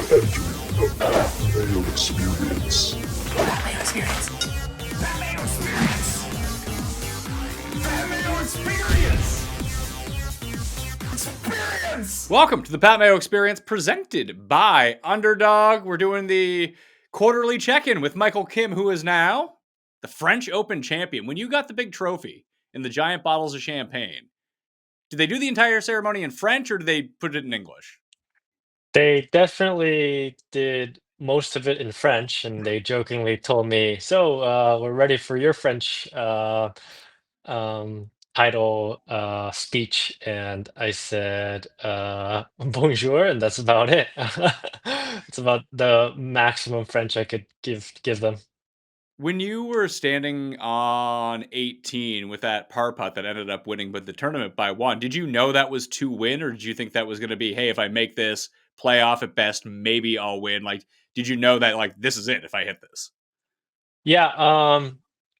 entering the Mayo experience. That Mayo experience. That Mayo experience. That Mayo experience. Experience. Welcome to the Pat Mayo Experience presented by Underdog. We're doing the quarterly check-in with Michael Kim, who is now the French Open champion. When you got the big trophy in the giant bottles of champagne, did they do the entire ceremony in French or did they put it in English? They definitely did most of it in French, and they jokingly told me, "So, we're ready for your French title speech." And I said, "Bonjour," and that's about it. It's about the maximum French I could give them. When you were standing on 18 with that par putt that ended up winning but the tournament by one, did you know that was to win, or did you think that was going to be, hey, if I make this playoff at best, maybe I'll win? Like, did you know that, like, this is it if I hit this? Yeah,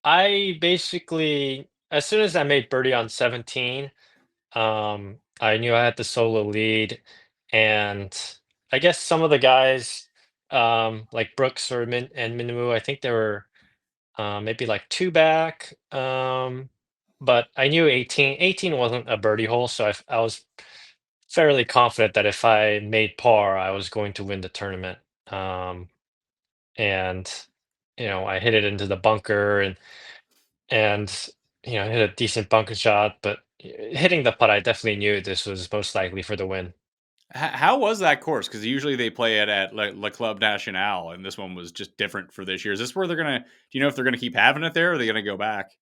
I basically, as soon as I made birdie on 17, I knew I had the solo lead, and I guess some of the guys, like Brooks or and Minwoo, I think they were maybe like two back. But I knew 18 wasn't a birdie hole, so I was fairly confident that if I made par, I was going to win the tournament. And I hit it into the bunker and hit a decent bunker shot, but hitting the putt, I definitely knew this was most likely for the win. How was that course? Because usually they play it at Le Club National, and this one was just different for this year. Is this where they're gonna? Do you know if they're gonna keep having it there, or are they gonna go back?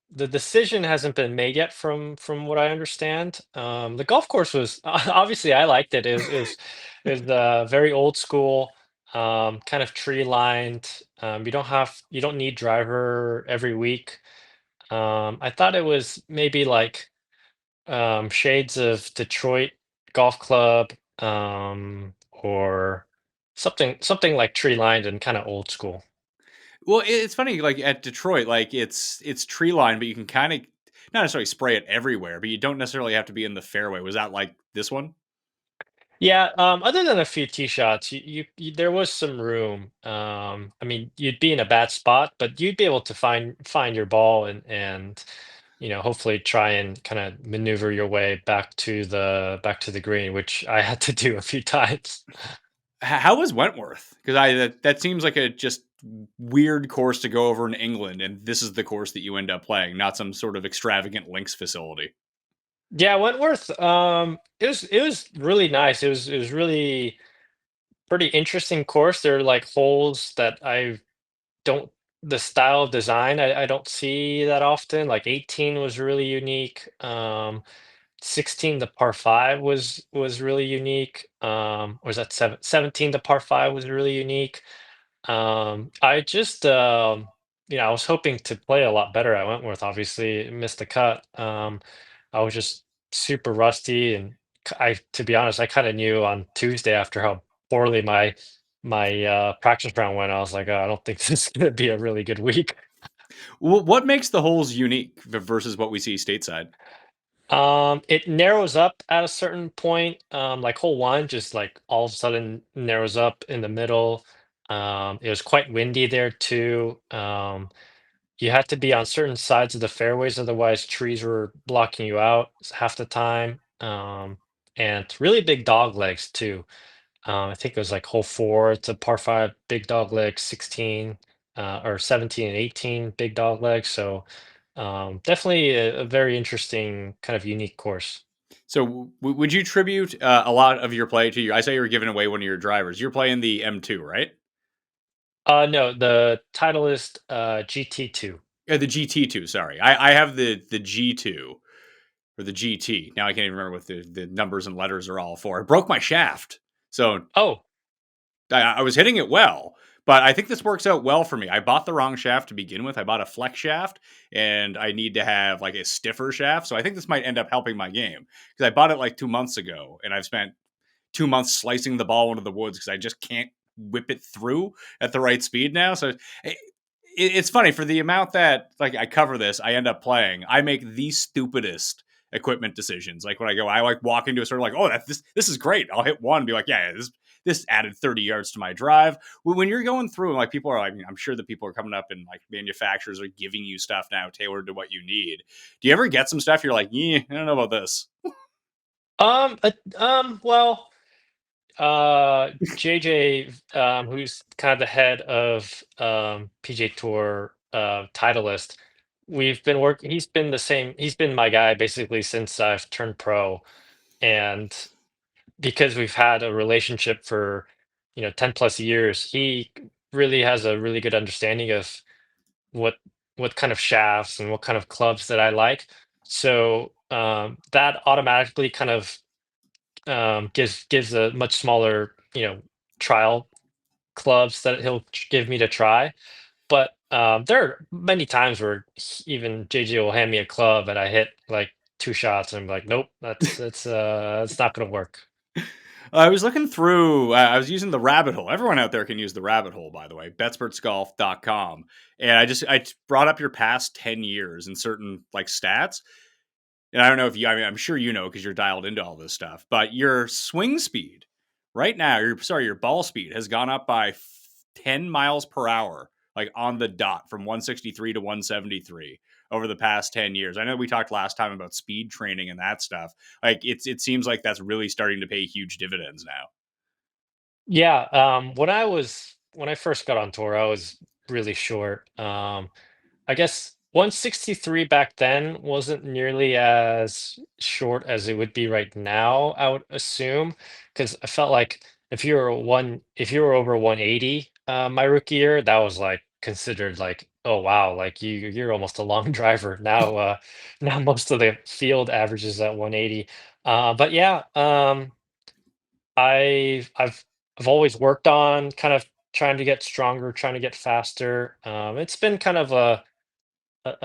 The decision hasn't been made yet, from what I understand. The golf course was obviously I liked it. It was very old school, kind of tree lined. You don't need driver every week. I thought it was maybe like shades of Detroit Golf Club, or something like tree lined and kind of old school. Well, it's funny, like at Detroit, like it's tree line, but you can kind of not necessarily spray it everywhere, but you don't necessarily have to be in the fairway. Was that like this one? Yeah, other than a few tee shots, there was some room. I mean, you'd be in a bad spot, but you'd be able to find your ball and hopefully try and kind of maneuver your way back to the green, which I had to do a few times. How was Wentworth? Because that seems like a just weird course to go over in England, and this is the course that you end up playing, not some sort of extravagant links facility. Yeah, Wentworth, it was really nice. It was really pretty interesting course. There are like holes that I don't the style of design I don't see that often. Like 18 was really unique. 16, the par five was really unique. Or was that 17, the par five was really unique. I just I was hoping to play a lot better at Wentworth. Obviously, missed the cut. I was just super rusty, and to be honest, I kind of knew on Tuesday after how poorly my practice round went. I was like, "Oh, I don't think this is going to be a really good week." Well, what makes the holes unique versus what we see stateside? It narrows up at a certain point. Like hole one, just like all of a sudden narrows up in the middle. It was quite windy there too. You had to be on certain sides of the fairways, otherwise trees were blocking you out half the time. And really big dog legs too. I think it was like hole four. It's a par five, big dog leg, 16, or 17 and 18, big dog leg. So definitely a very interesting kind of unique course. So, would you tribute a lot of your play to you? I saw you were giving away one of your drivers. You're playing the M2, right? No, the Titleist GT2. The GT2. Sorry, I have the G2 or the GT. Now I can't even remember what the numbers and letters are all for. I broke my shaft, so Oh, I was hitting it well, but I think this works out well for me. I bought the wrong shaft to begin with. I bought a flex shaft, and I need to have like a stiffer shaft. So I think this might end up helping my game because I bought it like 2 months ago, and I've spent 2 months slicing the ball into the woods because I just can't whip it through at the right speed now. So it's funny for the amount that like I cover this, I end up playing. I make the stupidest equipment decisions. Like when I like walk into a store, like, oh, this is great. I'll hit one and be like, yeah, this added 30 yards to my drive. When you're going through and like people are like, I'm sure that people are coming up and like manufacturers are giving you stuff now tailored to what you need. Do you ever get some stuff you're like, yeah, I don't know about this? Well, JJ, who's kind of the head of PGA Tour Titleist, we've been working. He's been the same. He's been my guy basically since I've turned pro, and because we've had a relationship for 10 plus years, he really has a really good understanding of what what kind of shafts and what kind of clubs that I like. So that automatically kind of gives a much smaller trial clubs that he'll give me to try. But there are many times where even JJ will hand me a club and I hit like two shots and I'm like, nope, that's not gonna work. I was looking through, I was using the rabbit hole. Everyone out there can use the rabbit hole, by the way, betspertsgolf.com. And I brought up your past 10 years and certain like stats. And I don't know if you, I mean, I'm sure you know because you're dialed into all this stuff, but your swing speed right now, your ball speed has gone up by 10 miles per hour, like on the dot from 163 to 173 over the past 10 years. I know we talked last time about speed training and that stuff. Like it seems like that's really starting to pay huge dividends now. Yeah, when I first got on tour, I was really short. I guess 163 back then wasn't nearly as short as it would be right now, I would assume, because I felt like if you were over 180 my rookie year, that was like considered like, oh wow, like you're almost a long driver. Now now most of the field averages at 180. But yeah, I've always worked on kind of trying to get stronger, trying to get faster. It's been kind of a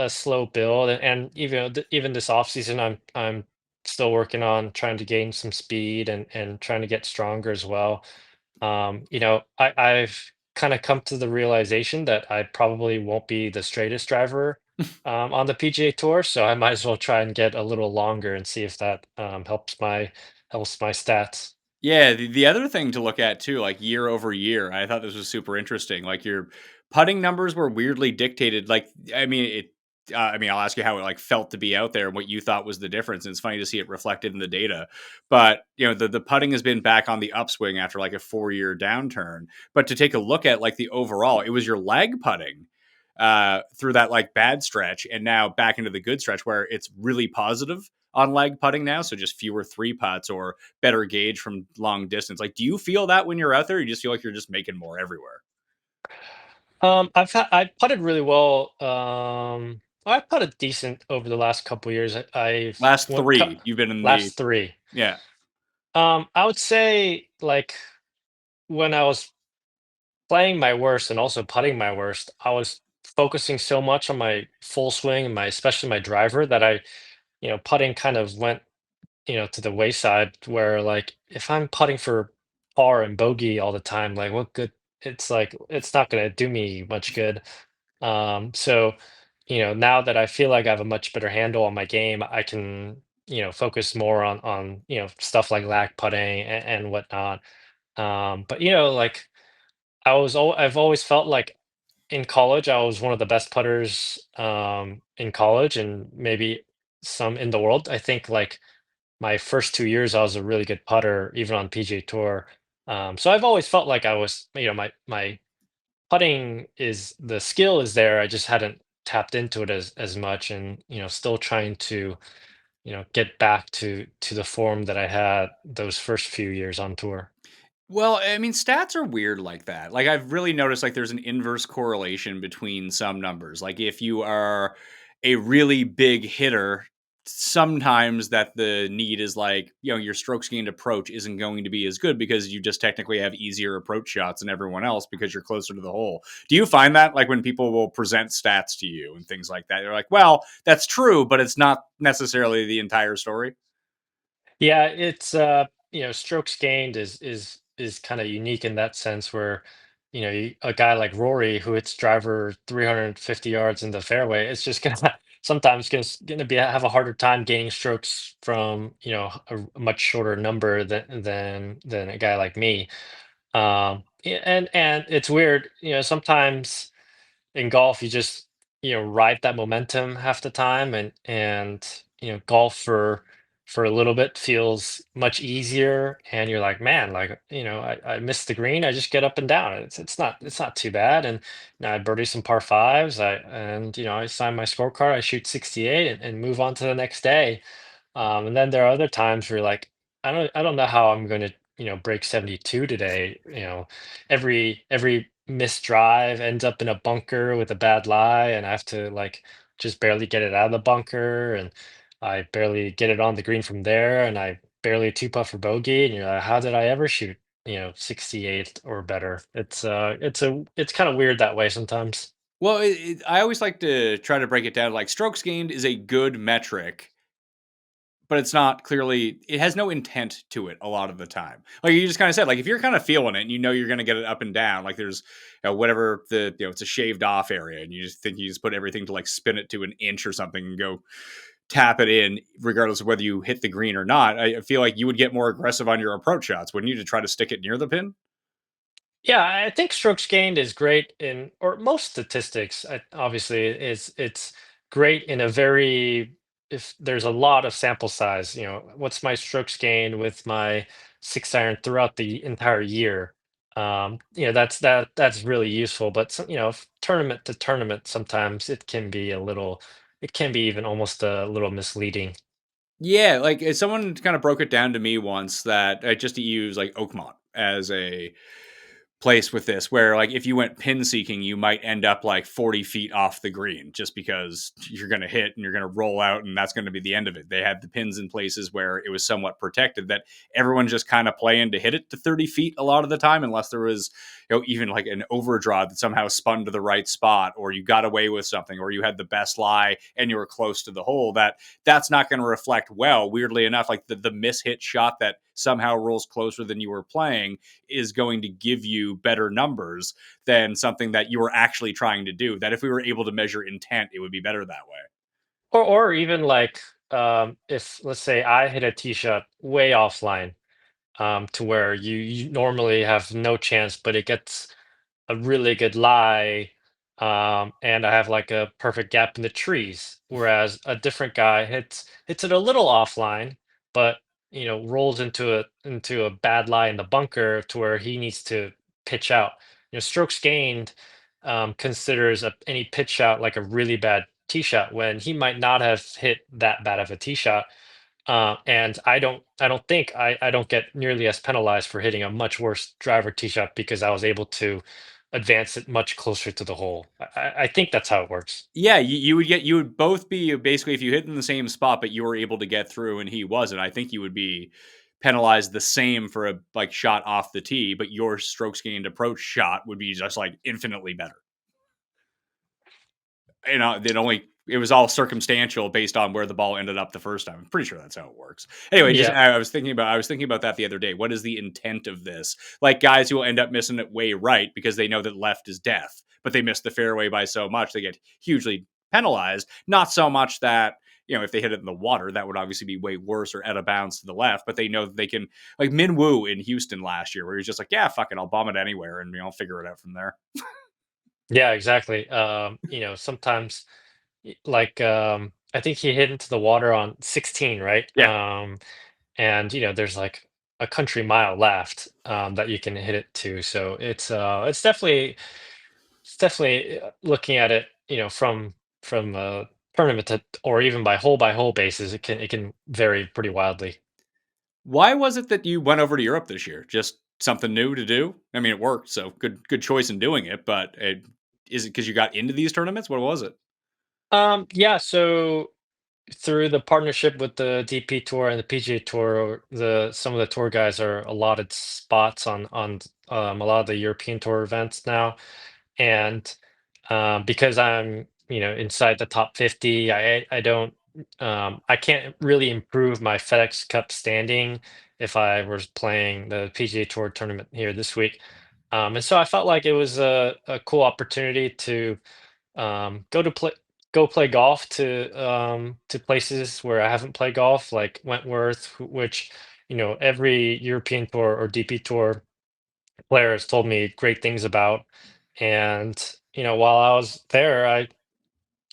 slow build, and even this off season, I'm still working on trying to gain some speed and trying to get stronger as well. I've kind of come to the realization that I probably won't be the straightest driver on the PGA Tour, so I might as well try and get a little longer and see if that helps my stats. Yeah, the other thing to look at too, like year over year, I thought this was super interesting. Like your putting numbers were weirdly dictated. Like, I mean, I'll ask you how it like felt to be out there and what you thought was the difference. And it's funny to see it reflected in the data. But the putting has been back on the upswing after like a 4 year downturn. But to take a look at like the overall, it was your lag putting through that like bad stretch and now back into the good stretch where it's really positive on lag putting now. So just fewer three putts or better gauge from long distance. Like, do you feel that when you're out there? Or you just feel like you're just making more everywhere? I putted really well. I putted decent over the last couple years. I've Last went cut three, you've been in the last three. yeah. I would say like when I was playing my worst and also putting my worst, I was focusing so much on my full swing and my especially my driver that putting kind of went to the wayside where like if I'm putting for par and bogey all the time, like what good it's like it's not gonna do me much good. So now that I feel like I have a much better handle on my game, I can focus more on stuff like lag putting and whatnot. But like I've always felt like in college I was one of the best putters in college and maybe some in the world. I think like my first 2 years I was a really good putter even on PGA Tour. So I've always felt like I was my putting is the skill is there. I just hadn't tapped into it as much, and still trying to get back to the form that I had those first few years on tour. Well, I mean, stats are weird like that. Like I've really noticed like there's an inverse correlation between some numbers. Like if you are a really big hitter, sometimes that the need is like, your strokes gained approach isn't going to be as good because you just technically have easier approach shots than everyone else because you're closer to the hole. Do you find that like when people will present stats to you and things like that, they're like, well, that's true, but it's not necessarily the entire story? Yeah, it's strokes gained is kind of unique in that sense where a guy like Rory who hits driver 350 yards in the fairway, it's just gonna sometimes gonna be have a harder time gaining strokes from, a much shorter number than a guy like me. And it's weird, sometimes in golf you just ride that momentum half the time, and golf for a little bit feels much easier, and you're like, man, like, I missed the green, I just get up and down, it's not too bad. And I birdie some par fives, I sign my scorecard, I shoot 68, and move on to the next day. And then there are other times where you're like, I don't know how I'm going to, break 72 today. Every missed drive ends up in a bunker with a bad lie, and I have to like just barely get it out of the bunker, and I barely get it on the green from there, and I barely two putt for bogey, and you're like, how did I ever shoot, 68 or better? It's kind of weird that way sometimes. Well, I always like to try to break it down. Like strokes gained is a good metric, but it's not clearly. It has no intent to it a lot of the time. Like you just kind of said, like if you're kind of feeling it, and you know you're going to get it up and down. Like there's whatever it's a shaved off area, and you just think you just put everything to like spin it to an inch or something and go tap it in, regardless of whether you hit the green or not. I feel like you would get more aggressive on your approach shots, wouldn't you, to try to stick it near the pin? Yeah, I think strokes gained is great in, or most statistics, obviously, it's great in a very, if there's a lot of sample size, what's my strokes gained with my 6 iron throughout the entire year? That's really useful. But tournament to tournament, sometimes it can be even almost a little misleading. Yeah, like someone kind of broke it down to me once that just to use like Oakmont as a place with this, where like if you went pin seeking, you might end up like 40 feet off the green just because you're going to hit and you're going to roll out, and that's going to be the end of it. They had the pins in places where it was somewhat protected, that everyone just kind of playing to hit it to 30 feet a lot of the time, unless there was even like an overdraw that somehow spun to the right spot, or you got away with something, or you had the best lie and you were close to the hole. That's not going to reflect well, weirdly enough. Like the mishit shot that somehow rolls closer than you were playing is going to give you better numbers than something that you were actually trying to do. That if we were able to measure intent, it would be better that way. Or even like, if let's say I hit a tee shot way offline, to where you normally have no chance, but it gets a really good lie, and I have like a perfect gap in the trees. Whereas a different guy hits it a little offline, but rolls into a bad lie in the bunker to where he needs to pitch out. Strokes gained, considers any pitch shot like a really bad tee shot when he might not have hit that bad of a tee shot. And I don't get nearly as penalized for hitting a much worse driver tee shot because I was able to advance it much closer to the hole. I think that's how it works. Yeah, you would both be basically, if you hit in the same spot, but you were able to get through and he wasn't. I think you would be penalized the same for a like shot off the tee, but your strokes gained approach shot would be just like infinitely better. It was all circumstantial based on where the ball ended up the first time. I'm pretty sure that's how it works. Anyway, just Yeah. I was thinking about that the other day. What is the intent of this? Like guys who will end up missing it way right because they know that left is death, but they miss the fairway by so much they get hugely penalized. Not so much that if they hit it in the water, that would obviously be way worse or out of bounds to the left. But they know that they can, like Min Woo in Houston last year, where he's just like, yeah, fucking, I'll bomb it anywhere and I'll figure it out from there. Yeah, exactly. Sometimes like, I think he hit into the water on 16, right? Yeah. And there's like a country mile left, that you can hit it to. So it's definitely looking at it, from tournament to, or even by hole basis, it can vary pretty wildly. Why was it that you went over to Europe this year? Just something new to do? I mean, it worked, so good choice in doing it. But is it because you got into these tournaments? What was it? Yeah, so through the partnership with the DP Tour and the PGA Tour, the some of the tour guys are allotted spots on a lot of the European Tour events now. And because I'm inside the top 50, I don't I can't really improve my FedEx Cup standing if I was playing the PGA Tour tournament here this week. And so I felt like it was a cool opportunity to go to play. go play golf to places where I haven't played golf, like Wentworth, which every European tour or DP tour player has told me great things about. And while I was there,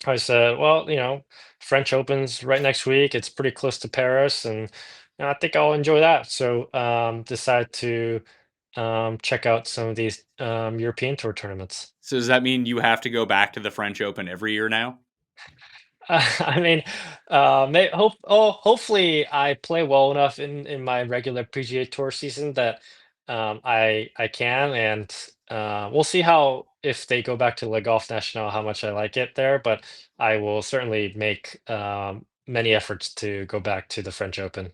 I said, well, French Open's right next week. It's pretty close to Paris, and I think I'll enjoy that. So decide to check out some of these European tour tournaments. So does that mean you have to go back to the French Open every year now? I mean, hopefully I play well enough in my regular PGA Tour season that I can, and we'll see how if they go back to Le Golf National, how much I like it there. But I will certainly make many efforts to go back to the French Open.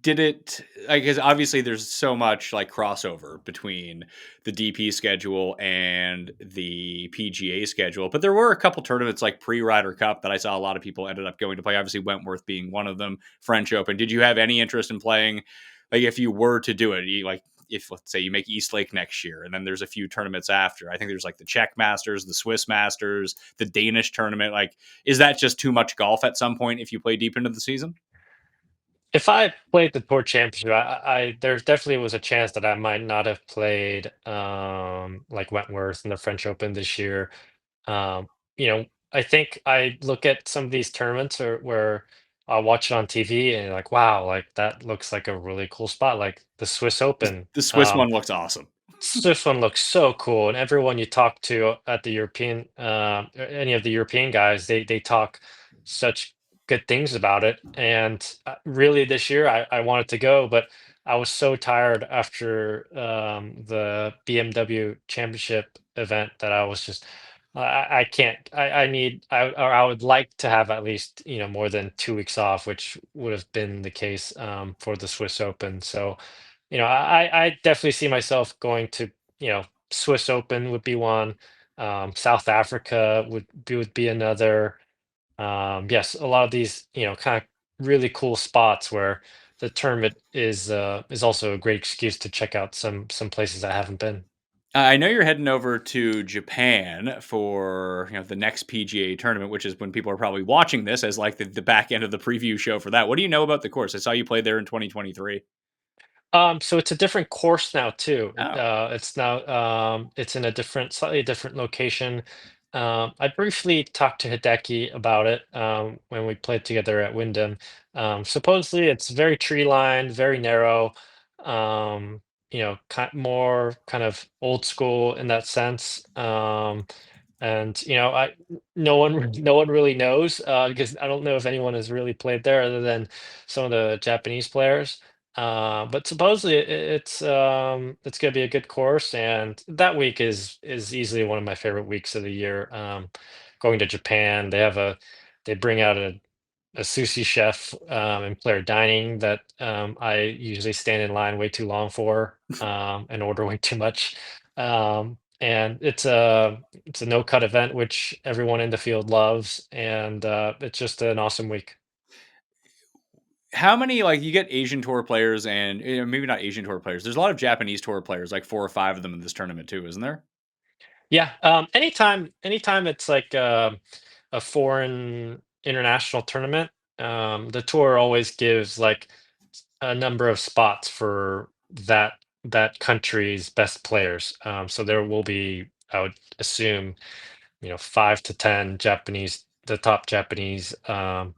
Did it like, 'cause obviously there's so much, like, crossover between the DP schedule and the PGA schedule, but there were a couple tournaments, like, pre-Ryder Cup that I saw a lot of people ended up going to play, obviously Wentworth being one of them, French Open. Did you have any interest in playing like, if you were to do it, like, if, let's say, you make Eastlake next year, and then there's a few tournaments after. I think there's, like, the Czech Masters, the Swiss Masters, the Danish tournament, like, is that just too much golf at some point if you play deep into the season? If I played the tour championship, I there definitely was a chance that I might not have played like Wentworth in the French Open this year. Um, I think I look at some of these tournaments where I watch it on TV and like, wow, like that looks like a really cool spot, like the Swiss Open. The Swiss one looks awesome. This one looks so cool, and everyone you talk to at the European, any of the European guys, they talk such good things about it. And really, this year I wanted to go, but I was so tired after the BMW Championship event that I was just I can't. I need or I would like to have at least more than 2 weeks off, which would have been the case for the Swiss Open. So I definitely see myself going to, Swiss Open would be one. South Africa would be another. Yes, a lot of these, kind of really cool spots where the tournament is also a great excuse to check out some places I haven't been. I know you're heading over to Japan for the next PGA tournament, which is when people are probably watching this as like the back end of the preview show for that. What do you know about the course? I saw you played there in 2023. So it's a different course now too. Oh, It's in a slightly different location. I briefly talked to Hideki about it when we played together at Wyndham. Supposedly, it's very tree lined, very narrow. More kind of old school in that sense. And I no one no one really knows because I don't know if anyone has really played there other than some of the Japanese players. But supposedly it's gonna be a good course, and that week is easily one of my favorite weeks of the year. Going to Japan, they bring out a sushi chef and player dining that I usually stand in line way too long for and order way too much. And it's a no cut event which everyone in the field loves, and it's just an awesome week. how many like you get Asian tour players and maybe not Asian tour players? There's a lot of Japanese tour players, like 4 or 5 of them in this tournament too, isn't there? Yeah, anytime it's like a foreign international tournament, the tour always gives like a number of spots for that country's best players. So there will be, I would assume, 5 to 10 the top Japanese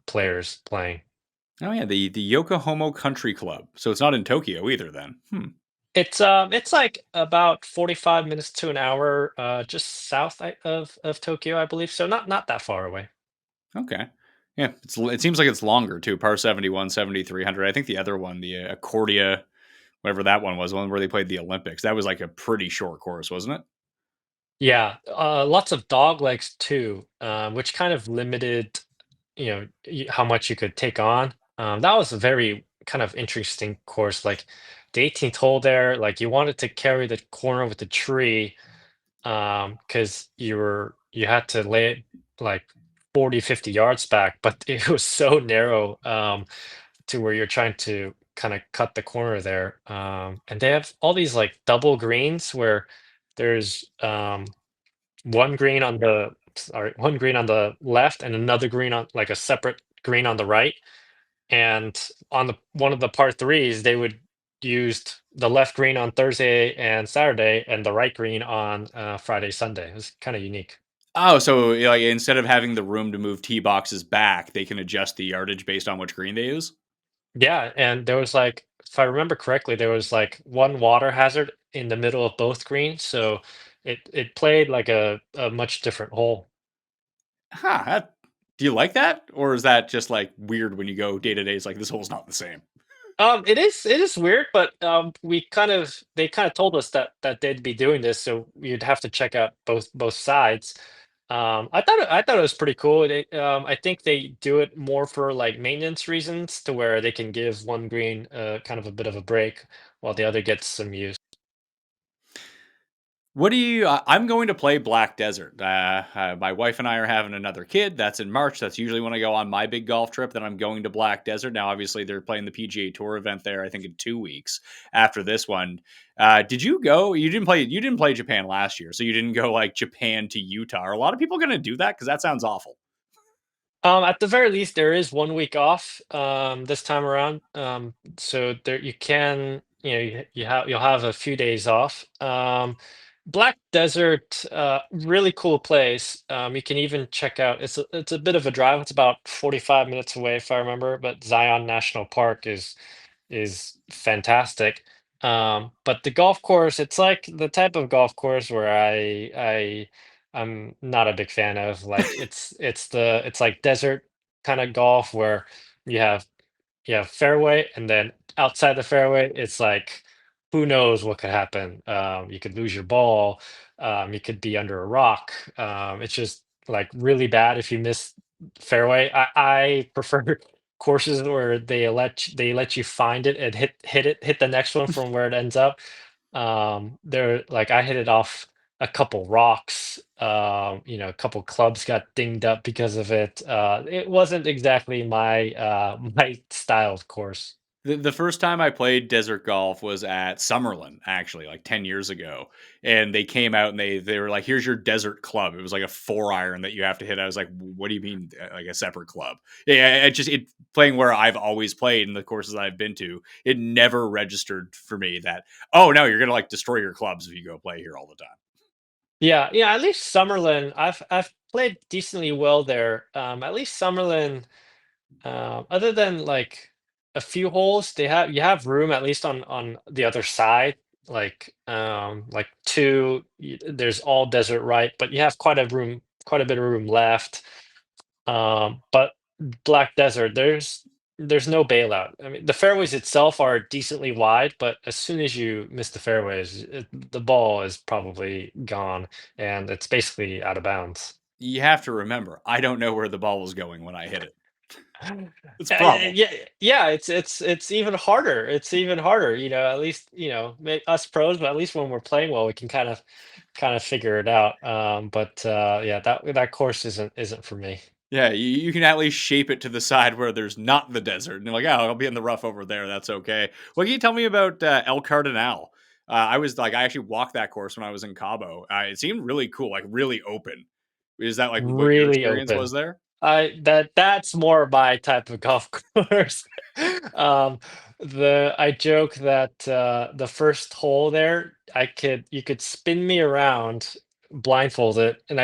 players playing. Oh yeah, the Yokohama Country Club. So it's not in Tokyo either. Then, It's like about 45 minutes to an hour, just south of Tokyo, I believe. So not that far away. okay, yeah, it seems like it's longer too. Par 71, 7,300. I think the other one, the Accordia, whatever that one was, the one where they played the Olympics. That was like a pretty short course, wasn't it? Yeah, lots of dog legs too, which kind of limited, how much you could take on. That was a very kind of interesting course. Like the 18th hole there, like you wanted to carry the corner with the tree, because you had to lay it like 40, 50 yards back, but it was so narrow, to where you're trying to kind of cut the corner there. And they have all these like double greens where there's one green on the sorry, one green on the left and another green on like a separate green on the right. And on the one of the par threes, they would used the left green on Thursday and Saturday, and the right green on Friday, Sunday. It was kind of unique. Oh, so like instead of having the room to move tee boxes back, they can adjust the yardage based on which green they use? Yeah, and there was like, if I remember correctly, there was like one water hazard in the middle of both greens, so it played like a much different hole. Huh. Do you like that? Or is that just like weird when you go day to day? It's like this hole's not the same. It is weird, but they kind of told us that they'd be doing this, so you'd have to check out both sides. I thought it was pretty cool. I think they do it more for like maintenance reasons, to where they can give one green kind of a bit of a break while the other gets some use. What do you? I'm going to play Black Desert. My wife and I are having another kid. That's in March. That's usually when I go on my big golf trip. Then I'm going to Black Desert. Now, obviously, they're playing the PGA Tour event there. I think in 2 weeks after this one. Did you go? You didn't play. You didn't play Japan last year, so you didn't go like Japan to Utah. Are a lot of people going to do that? Because that sounds awful. At the very least, there is 1 week off this time around. So there you can, you'll have a few days off. Black Desert, really cool place. You can even check out. It's a bit of a drive. It's about 45 minutes away, if I remember. But Zion National Park is fantastic. But the golf course, it's like the type of golf course where I'm not a big fan of. Like it's like desert kind of golf where you have fairway, and then outside the fairway, it's like who knows what could happen. You could lose your ball. You could be under a rock. It's just like really bad if you miss fairway. I prefer courses where they let you find it and hit the next one from where it ends up. There, like I hit it off a couple rocks. A couple clubs got dinged up because of it. It wasn't exactly my my style of course. The first time I played desert golf was at Summerlin, actually, like 10 years ago. And they came out and they were like, here's your desert club. It was like a 4-iron that you have to hit. I was like, what do you mean, like a separate club? Yeah, it playing where I've always played and the courses I've been to, it never registered for me that, oh no, you're gonna like destroy your clubs if you go play here all the time. Yeah, yeah. At least Summerlin, I've played decently well there. At least Summerlin, other than like a few holes, you have room at least on the other side. Like two, there's all desert right, but you have quite a bit of room left. But Black Desert, there's no bailout. I mean, the fairways itself are decently wide, but as soon as you miss the fairways, the ball is probably gone, and it's basically out of bounds. You have to remember, I don't know where the ball was going when I hit it. It's a problem. Yeah, yeah, it's even harder. It's even harder. At least us pros, but at least when we're playing well, we can kind of figure it out. But yeah, that course isn't for me. Yeah, you can at least shape it to the side where there's not the desert. And you're like, oh, I'll be in the rough over there. That's okay. What can you tell me about El Cardinal? I actually walked that course when I was in Cabo. It seemed really cool, like really open. Is that like what your Really experience was open. there? That's more my type of golf course. Um, I joke that the first hole there, you could spin me around blindfolded, and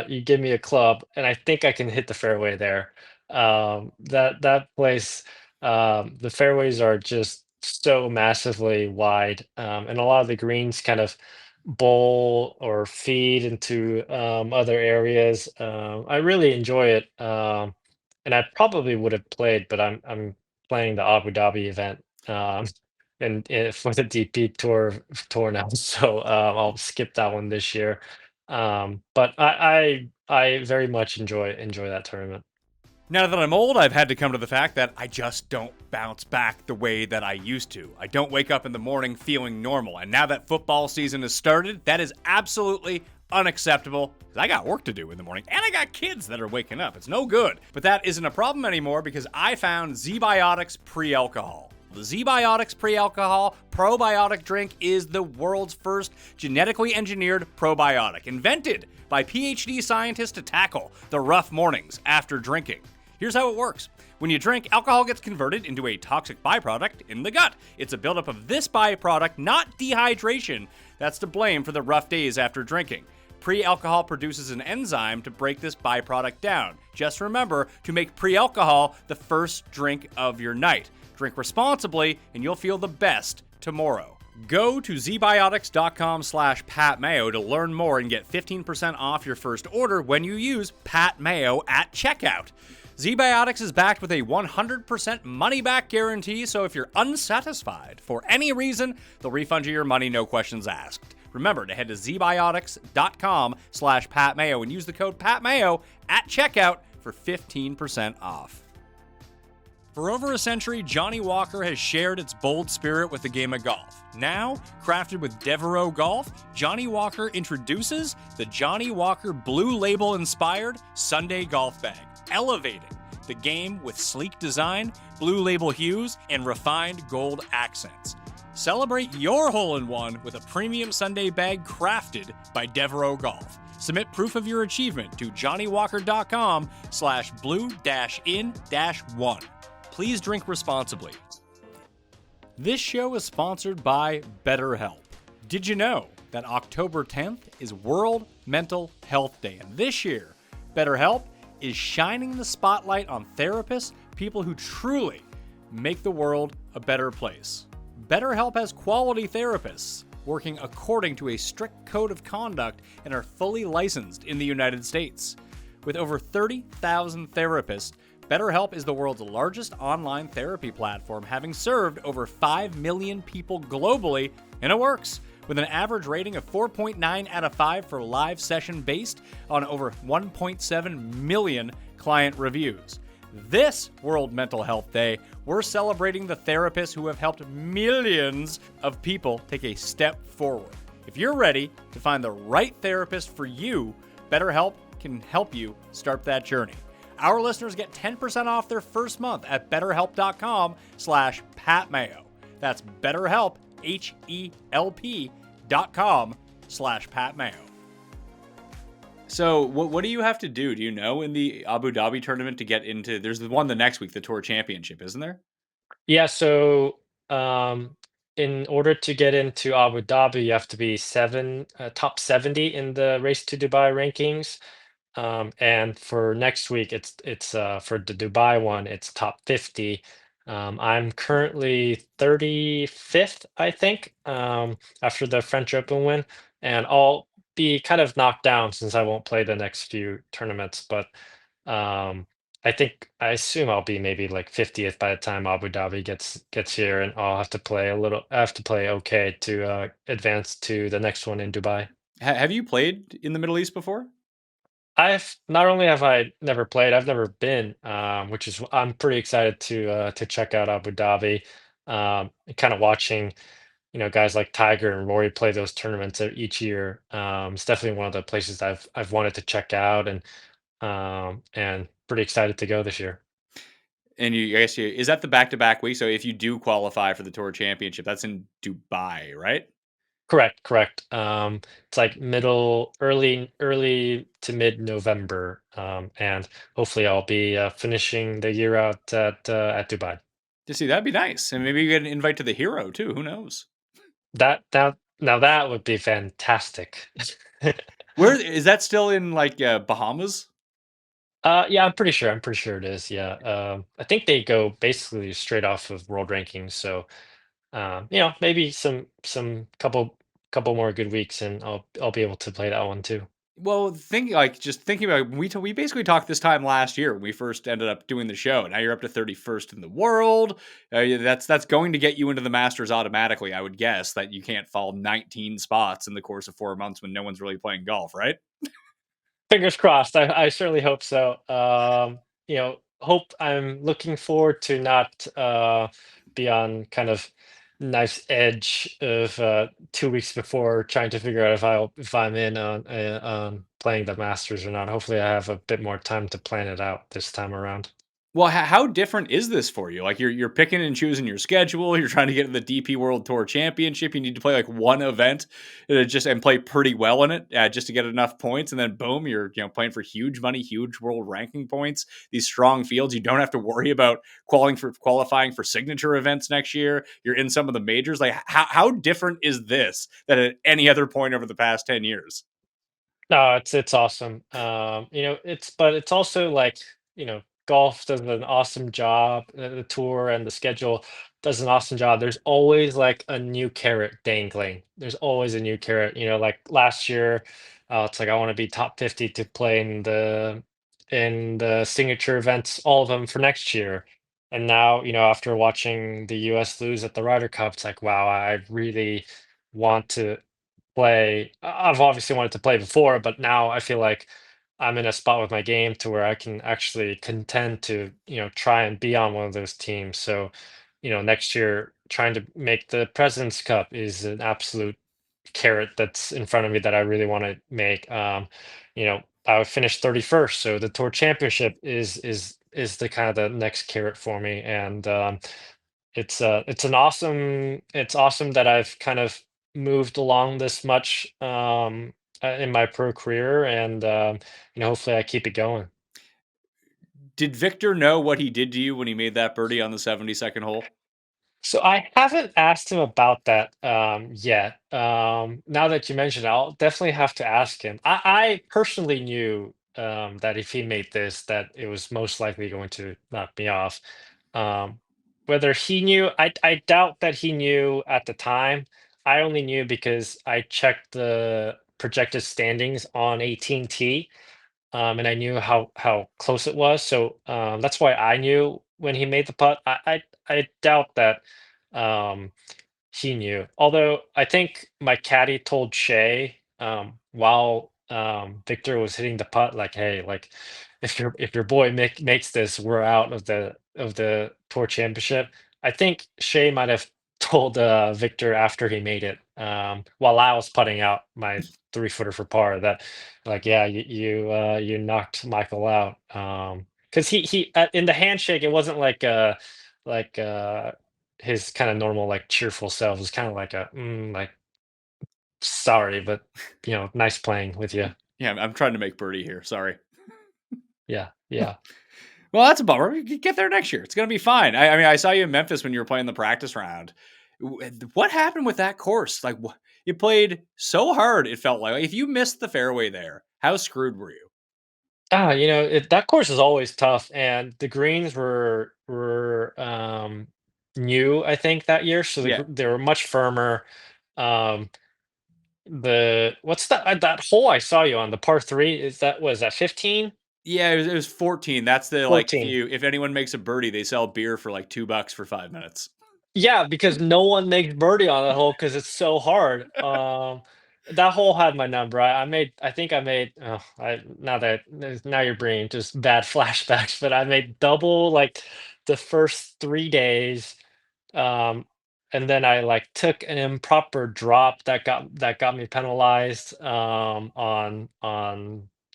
you give me a club, and I think I can hit the fairway there. That place, the fairways are just so massively wide, and a lot of the greens kind of bowl or feed into other areas. I really enjoy it, and I probably would have played, but I'm playing the Abu Dhabi event, and for the DP tour now, so I'll skip that one this year. But I very much enjoy that tournament. Now that I'm old, I've had to come to the fact that I just don't bounce back the way that I used to. I don't wake up in the morning feeling normal. And now that football season has started, that is absolutely unacceptable. I got work to do in the morning, and I got kids that are waking up. It's no good. But that isn't a problem anymore because I found ZBiotics Pre-Alcohol. The ZBiotics pre-alcohol probiotic drink is the world's first genetically engineered probiotic, invented by PhD scientists to tackle the rough mornings after drinking. Here's how it works. When you drink, alcohol gets converted into a toxic byproduct in the gut. It's a buildup of this byproduct, not dehydration, that's to blame for the rough days after drinking. Pre-alcohol produces an enzyme to break this byproduct down. Just remember to make pre-alcohol the first drink of your night. Drink responsibly, and you'll feel the best tomorrow. Go to zbiotics.com/PatMayo to learn more and get 15% off your first order when you use PatMayo at checkout. ZBiotics is backed with a 100% money-back guarantee, so if you're unsatisfied for any reason, they'll refund you your money, no questions asked. Remember to head to zbiotics.com/PatMayo and use the code PatMayo at checkout for 15% off. For over a century, Johnny Walker has shared its bold spirit with the game of golf. Now, crafted with Devereaux Golf, Johnny Walker introduces the Johnny Walker Blue Label-inspired Sunday Golf Bag, elevating the game with sleek design, blue label hues, and refined gold accents. Celebrate your hole-in-one with a premium Sunday bag crafted by Devereaux Golf. Submit proof of your achievement to johnnywalker.com/blue-in-1. Please drink responsibly. This show is sponsored by BetterHelp. Did you know that October 10th is World Mental Health Day? And this year, BetterHelp is shining the spotlight on therapists, people who truly make the world a better place. BetterHelp has quality therapists working according to a strict code of conduct and are fully licensed in the United States. With over 30,000 therapists, BetterHelp is the world's largest online therapy platform, having served over 5 million people globally, and it works. With an average rating of 4.9 out of 5 for live session based on over 1.7 million client reviews. This World Mental Health Day, we're celebrating the therapists who have helped millions of people take a step forward. If you're ready to find the right therapist for you, BetterHelp can help you start that journey. Our listeners get 10% off their first month at betterhelp.com/PatMayo. That's BetterHelp, HELP.com/PatMayo. So what do you have to do? Do you know in the Abu Dhabi tournament to get into, there's the one the next week, the Tour Championship, isn't there? Yeah, so in order to get into Abu Dhabi, you have to be top 70 in the Race to Dubai rankings. And for next week, it's for the Dubai one, it's top 50. I'm currently 35th, I think, after the French Open win, and I'll be kind of knocked down since I won't play the next few tournaments. But I assume I'll be maybe like 50th by the time Abu Dhabi gets here, and I'll have to play a little. I have to play okay to advance to the next one in Dubai. Have you played in the Middle East before? I've not only have I never played, I've never been, which is I'm pretty excited to check out Abu Dhabi. Kind of watching, guys like Tiger and Rory play those tournaments each year. It's definitely one of the places I've wanted to check out, and pretty excited to go this year. And is that the back-to-back week? So if you do qualify for the Tour Championship, that's in Dubai, right? Correct. It's like early to mid-November, and hopefully I'll be finishing the year out at Dubai. To see, that'd be nice. And maybe you get an invite to the Hero too. Who knows? Now that would be fantastic. Where is that still in like Bahamas? Yeah, I'm pretty sure. I'm pretty sure it is. Yeah. I think they go basically straight off of world rankings. So, maybe some couple more good weeks, and I'll be able to play that one too. Well, just thinking about we basically talked this time last year when we first ended up doing the show. Now you're up to 31st in the world. That's going to get you into the Masters automatically. I would guess that you can't fall 19 spots in the course of 4 months when no one's really playing golf, right? Fingers crossed. I certainly hope so. I'm looking forward to not be on kind of nice edge of 2 weeks before trying to figure out if I'm in on playing the Masters or not. Hopefully, I have a bit more time to plan it out this time around. Well, how different is this for you? Like you're picking and choosing your schedule. You're trying to get to the DP World Tour Championship. You need to play like one event and play pretty well in it just to get enough points, and then boom, you're playing for huge money, huge world ranking points. These strong fields. You don't have to worry about qualifying for signature events next year. You're in some of the majors. Like how different is this than at any other point over the past 10 years? No, it's awesome. But it's also like, golf does an awesome job. The tour and the schedule does an awesome job. There's always like a new carrot dangling. There's always a new carrot. Like last year, it's like I want to be top 50 to play in the signature events, all of them for next year. And now, after watching the US lose at the Ryder Cup, it's like, wow, I really want to play. I've obviously wanted to play before, but now I feel like I'm in a spot with my game to where I can actually contend to, try and be on one of those teams. So, next year trying to make the President's Cup is an absolute carrot that's in front of me that I really want to make. I would finish 31st, so the Tour Championship is the kind of the next carrot for me, and it's awesome that I've kind of moved along this much in my pro career, and hopefully I keep it going. Did Victor know what he did to you when he made that birdie on the 72nd hole? So I haven't asked him about that yet. Now that you mentioned it, I'll definitely have to ask him. I personally knew that if he made this, that it was most likely going to knock me off. Um, Whether he knew, I doubt that he knew at the time. I only knew because I checked the projected standings on 18T, and I knew how close it was. So that's why I knew when he made the putt. I doubt that um, he knew. Although I think my caddy told Shay while Victor was hitting the putt, like, "Hey, like, if your boy makes this, we're out of the tour championship." I think Shay might have told Victor after he made it, while I was putting out my 3 footer for par, that like, yeah, you knocked Michael out. Because he in the handshake, it wasn't like his kind of normal like cheerful self. It was kind of like like, sorry, but nice playing with you. Yeah, I'm trying to make birdie here. Sorry. Yeah, yeah. Well, that's a bummer. You get there next year. It's gonna be fine. I mean, I saw you in Memphis when you were playing the practice round. What happened with that course? Like, you played so hard. It felt like if you missed the fairway there, how screwed were you? That course is always tough, and the greens were new, I think, that year, so Yeah, they were much firmer. Um, what's that hole I saw you on, the par three? Was that 15? yeah. It was 14. That's the like. If 14. you if anyone makes a birdie, they sell beer for like $2 for 5 minutes. Yeah, because no one makes birdie on that hole because it's so hard. That hole had my number. I think I made. Oh, now you're bringing just bad flashbacks, but I made double like the first 3 days, um, and then I like took an improper drop that got me penalized on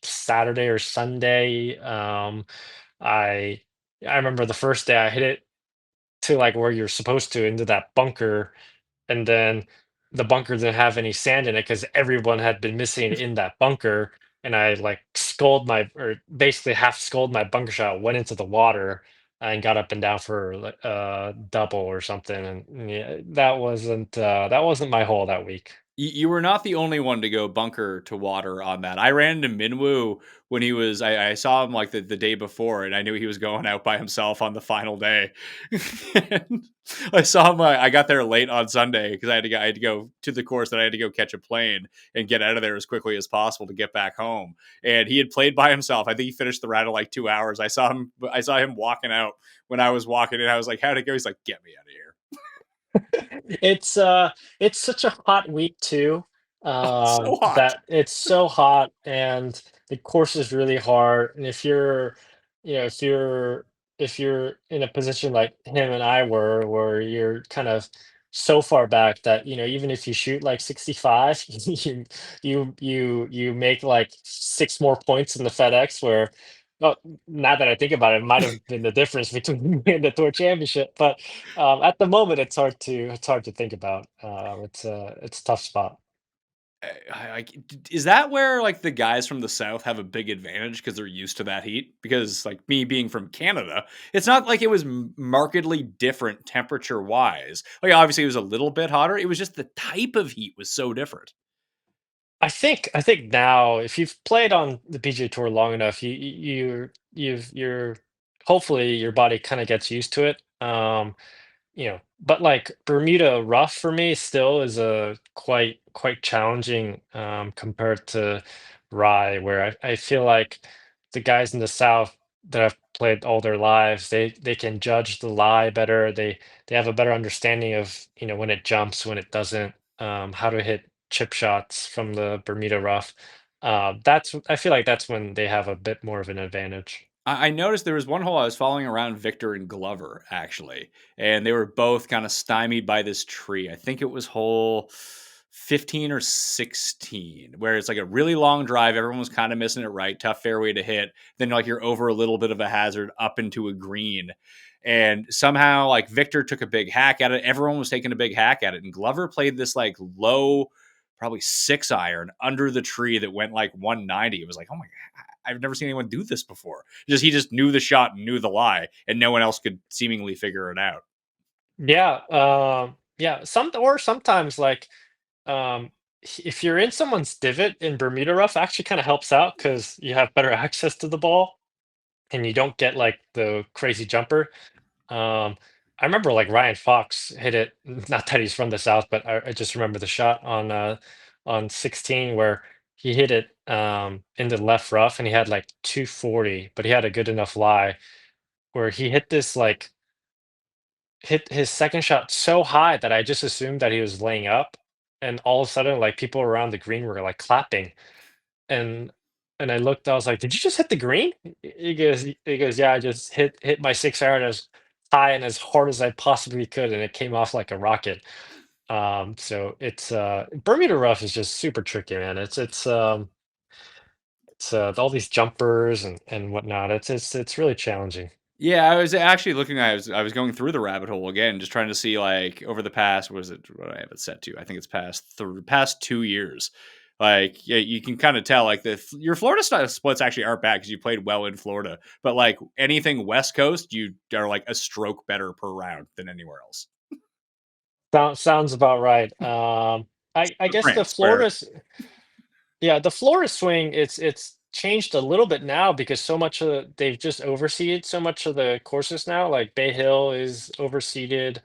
Saturday or Sunday. I I remember the first day I hit it to like where you're supposed to into that bunker, and then the bunker didn't have any sand in it because everyone had been missing in that bunker, and I like sculled my or basically half sculled my bunker shot, went into the water, and got up and down for like double or something, and yeah, that wasn't my hole that week. You were not the only one to go bunker to water on that. I ran into Minwoo when he was. I saw him like the day before, and I knew he was going out by himself on the final day. And I saw him. I got there late on Sunday because I had to go to the course that I had to go catch a plane and get out of there as quickly as possible to get back home. And he had played by himself. I think he finished the round in like 2 hours. I saw him. I saw him walking out when I was walking in. I was like, "How'd it go?" He's like, "Get me out of here." It's such a hot week too. So hot. That it's so hot and the course is really hard. And you know, if you're if you're in a position like him and I were, where you're kind of so far back that, even if you shoot like 65, you make like 6 more points in the FedEx, where Well, now that I think about it, it might have been the difference between me and the tour championship. But at the moment, it's hard to think about. It's a tough spot. Is that where like the guys from the south have a big advantage because they're used to that heat? Because like me being from Canada, it's not like it was markedly different temperature wise. Like obviously it was a little bit hotter. It was just the type of heat was so different. I think now, if you've played on the PGA Tour long enough, you're hopefully your body kind of gets used to it. But like Bermuda rough for me still is a quite challenging compared to Rye, where I feel like the guys in the South that have played all their lives, they can judge the lie better. They have a better understanding of, when it jumps, when it doesn't, how to hit chip shots from the Bermuda rough. I feel like that's when they have a bit more of an advantage. I noticed there was one hole I was following around Victor and Glover actually, and they were both kind of stymied by this tree. I think it was hole 15 or 16, where it's like a really long drive. Everyone was kind of missing it right, tough fairway to hit. Then like you're over a little bit of a hazard up into a green. And somehow like Victor took a big hack at it. Everyone was taking a big hack at it. And Glover played this like low, probably 6 iron under the tree that went like 190. It was like, oh my God, I've never seen anyone do this before. He just knew the shot and knew the lie, and no one else could seemingly figure it out. Yeah, yeah. Sometimes like if you're in someone's divot in Bermuda rough, actually kind of helps out because you have better access to the ball and you don't get like the crazy jumper. Um, I remember like Ryan Fox hit it. Not that he's from the South, but I just remember the shot on 16 where he hit it in the left rough and he had like 240, but he had a good enough lie where he hit his second shot so high that I just assumed that he was laying up, and all of a sudden, like, people around the green were, like, clapping, and I looked, I was like, "Did you just hit the green?" He goes, "Yeah, I just hit my 6 iron as high and as hard as I possibly could, and it came off like a rocket." So Bermuda rough is just super tricky, man. It's all these jumpers and whatnot. It's really challenging. Yeah, I was actually looking. I was going through the rabbit hole again, just trying to see like over the past. Was it what do I have it set to? I think it's past 2 years. Like yeah, you can kind of tell like your Florida style splits actually aren't bad because you played well in Florida, but like anything West Coast, you are like a stroke better per round than anywhere else. Sounds about right. I guess the France, where Florida's yeah, the Florida swing, it's changed a little bit now because they've just overseeded so much of the courses now. Like Bay Hill is overseeded.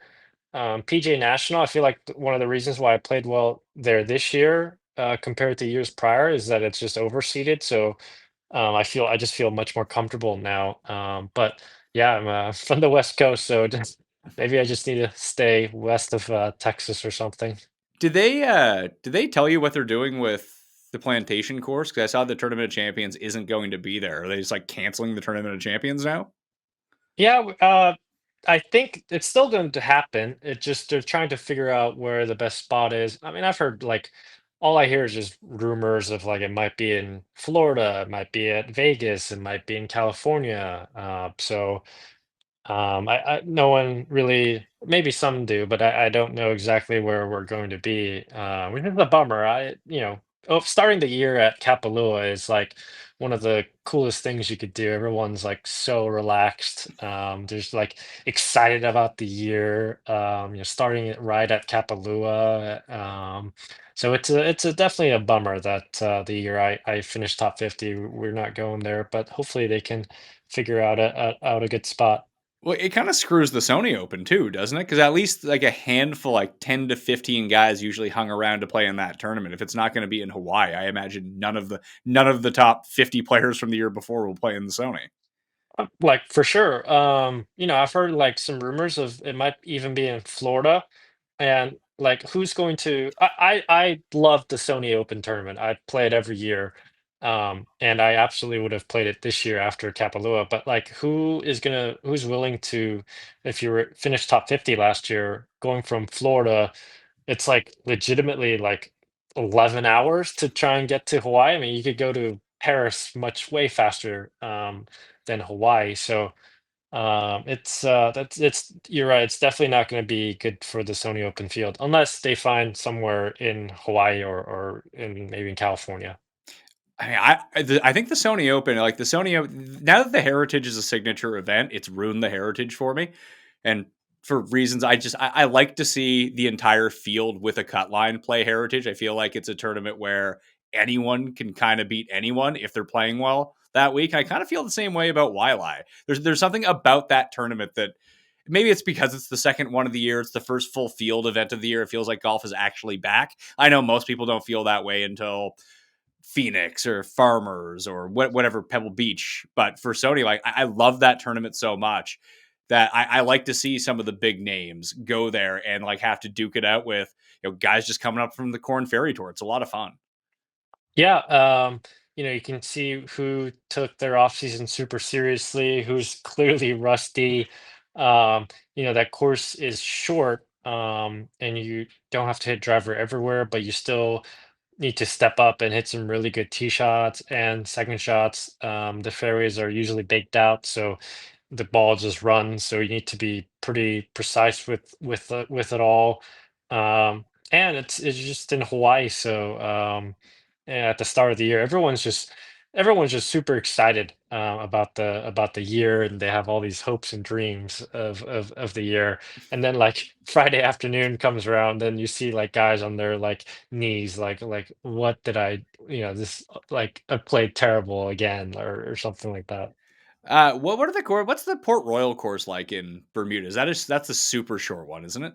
PGA National, I feel like one of the reasons why I played well there this year compared to years prior is that it's just overseeded. So I just feel much more comfortable now. But yeah, I'm from the West Coast, so maybe I just need to stay west of Texas or something. did they tell you what they're doing with the plantation course? Because I saw the Tournament of Champions isn't going to be there. Are they just like canceling the Tournament of Champions now? Yeah, I think it's still going to happen. It just they're trying to figure out where the best spot is. I mean, I've heard like all I hear is just rumors of like it might be in Florida, it might be at Vegas, it might be in California. No one really, maybe some do, but I don't know exactly where we're going to be, which is a bummer. Starting the year at Kapalua is like one of the coolest things you could do. Everyone's like so relaxed. There's like excited about the year. Starting it right at Kapalua. So it's definitely a bummer that the year I finished top 50, we're not going there, but hopefully they can figure out a good spot. Well, it kind of screws the Sony Open too, doesn't it? Because at least like a handful, like 10 to 15 guys, usually hung around to play in that tournament. If it's not going to be in Hawaii, I imagine none of the top 50 players from the year before will play in the Sony. Like for sure. I've heard like some rumors of it might even be in Florida, and like who's going to? I love the Sony Open tournament. I play it every year, and I absolutely would have played it this year after Kapalua. But like, who's willing to? If you were finished top 50 last year, going from Florida, it's like legitimately like 11 hours to try and get to Hawaii. I mean, you could go to Paris way faster than Hawaii. So it's you're right. It's definitely not going to be good for the Sony Open field unless they find somewhere in Hawaii or in maybe in California. I mean, I think the Sony Open, like the now that the Heritage is a signature event, it's ruined the Heritage for me, and for reasons I like to see the entire field with a cut line play Heritage. I feel like it's a tournament where anyone can kind of beat anyone if they're playing well that week. I kind of feel the same way about Waialae. There's something about that tournament that maybe it's because it's the second one of the year. It's the first full field event of the year. It feels like golf is actually back. I know most people don't feel that way until Phoenix or Farmers or whatever, Pebble Beach. But for Sony, like I love that tournament so much that I like to see some of the big names go there and like have to duke it out with guys just coming up from the Corn Ferry Tour. It's a lot of fun. Yeah, you can see who took their offseason super seriously, who's clearly rusty. Um, that course is short, and you don't have to hit driver everywhere, but you still need to step up and hit some really good tee shots and second shots. The fairways are usually baked out, so the ball just runs. So you need to be pretty precise with it all. And it's just in Hawaii, so at the start of the year, everyone's just super excited about the year, and they have all these hopes and dreams of the year. And then like Friday afternoon comes around, and you see like guys on their like knees, like what did I, this like I played terrible again or something like that. What are what's the Port Royal course like in Bermuda? That's a super short one, isn't it?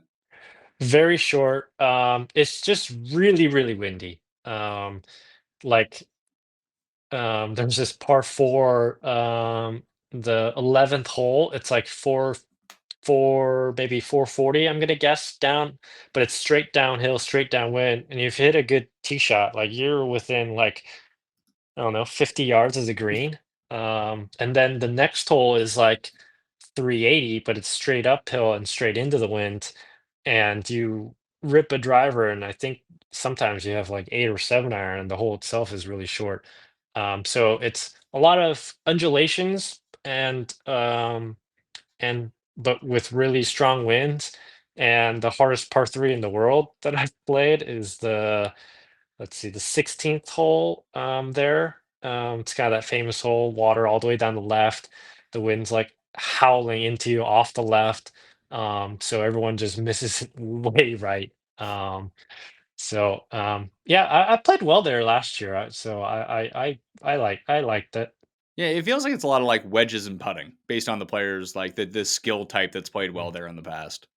Very short. It's just really, really windy. Like there's this par four, the 11th hole. It's like maybe 440, I'm gonna guess down, but it's straight downhill, straight downwind. And if you hit a good tee shot, like you're within like, I don't know, 50 yards of the green. And then the next hole is like 380, but it's straight uphill and straight into the wind. And you rip a driver, and I think sometimes you have like 8 or 7 iron, and the hole itself is really short. So it's a lot of undulations and but with really strong winds. And the hardest par three in the world that I've played is let's see, the 16th hole there. It's got that famous hole, water all the way down the left. The wind's like howling into you off the left. So everyone just misses it way right. Yeah, I played well there last year. So I liked it. Yeah, it feels like it's a lot of like wedges and putting based on the players, like the skill type that's played well Mm. there in the past.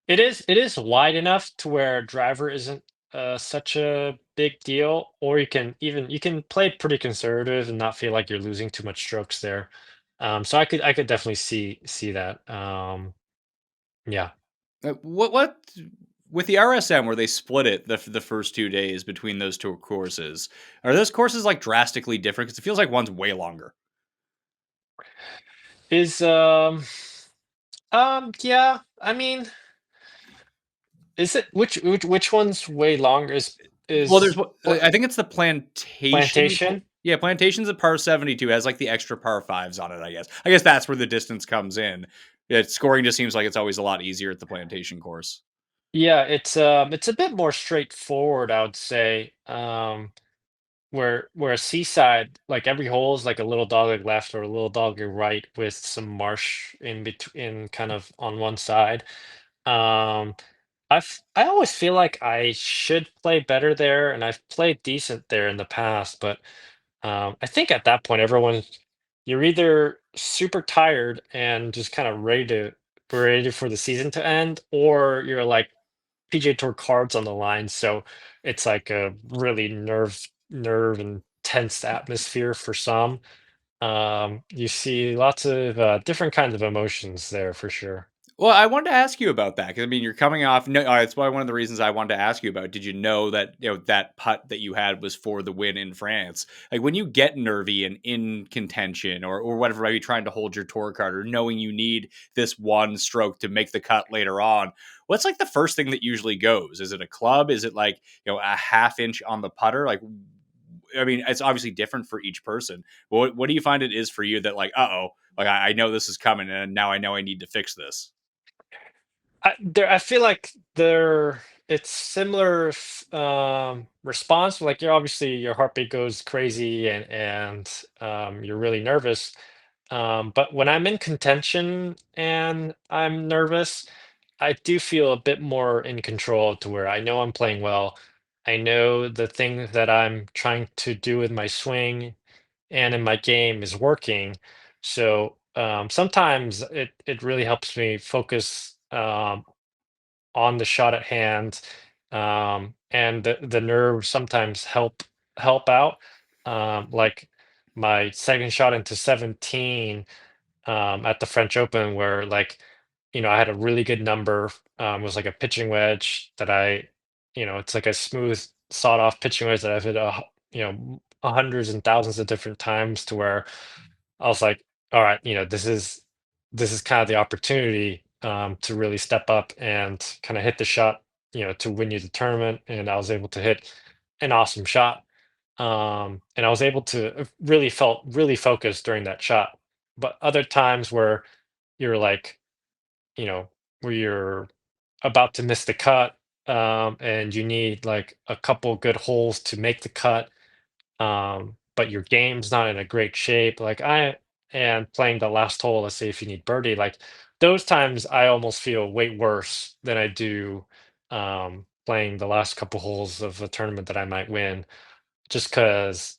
It is wide enough to where driver isn't such a big deal, or you can play pretty conservative and not feel like you're losing too much strokes there. So I could definitely see that. Yeah. What with the RSM where they split it the first 2 days between those two courses? Are those courses like drastically different? Because it feels like one's way longer. Is yeah, I mean, is it which one's way longer Well, there's is what I think it's the plantation. plantation? Yeah, plantation's at par 72 has like the extra par fives on it. I guess that's where the distance comes in. Scoring just seems like it's always a lot easier at the plantation course. Yeah, it's a bit more straightforward, I would say. Where Seaside, like every hole is like a little dogleg left or a little dogleg right with some marsh in between, kind of on one side. Um, I always feel like I should play better there, and I've played decent there in the past, but I think at that point you're either super tired and just kind of ready for the season to end, or you're like PGA Tour cards on the line, so it's like a really nerve and tense atmosphere for some. You see lots of different kinds of emotions there for sure. Well, I wanted to ask you about that because I mean, you're coming off. No, it's why one of the reasons I wanted to ask you about. Did you know that that putt that you had was for the win in France? Like when you get nervy and in contention or whatever, maybe trying to hold your tour card or knowing you need this one stroke to make the cut later on. What's like the first thing that usually goes? Is it a club? Is it like a half inch on the putter? Like I mean, it's obviously different for each person. But what do you find it is for you that like, like I know this is coming, and now I know I need to fix this. I feel like it's similar response. Like you're obviously your heartbeat goes crazy and you're really nervous. But when I'm in contention and I'm nervous, I do feel a bit more in control to where I know I'm playing well. I know the thing that I'm trying to do with my swing and in my game is working. So sometimes it really helps me focus on the shot at hand, and the nerves sometimes help out. Like my second shot into 17 at the French Open, where like I had a really good number. It was like a pitching wedge that it's like a smooth sawed off pitching wedge that I've hit hundreds and thousands of different times to where I was like, all right, this is kind of the opportunity to really step up and kind of hit the shot, to win you the tournament. And I was able to hit an awesome shot. And I was able to really felt really focused during that shot. But other times where you're like, you know, where you're about to miss the cut, and you need like a couple good holes to make the cut, but your game's not in a great shape. Like I am playing the last hole, let's say if you need birdie, like those times I almost feel way worse than I do playing the last couple holes of a tournament that I might win, just because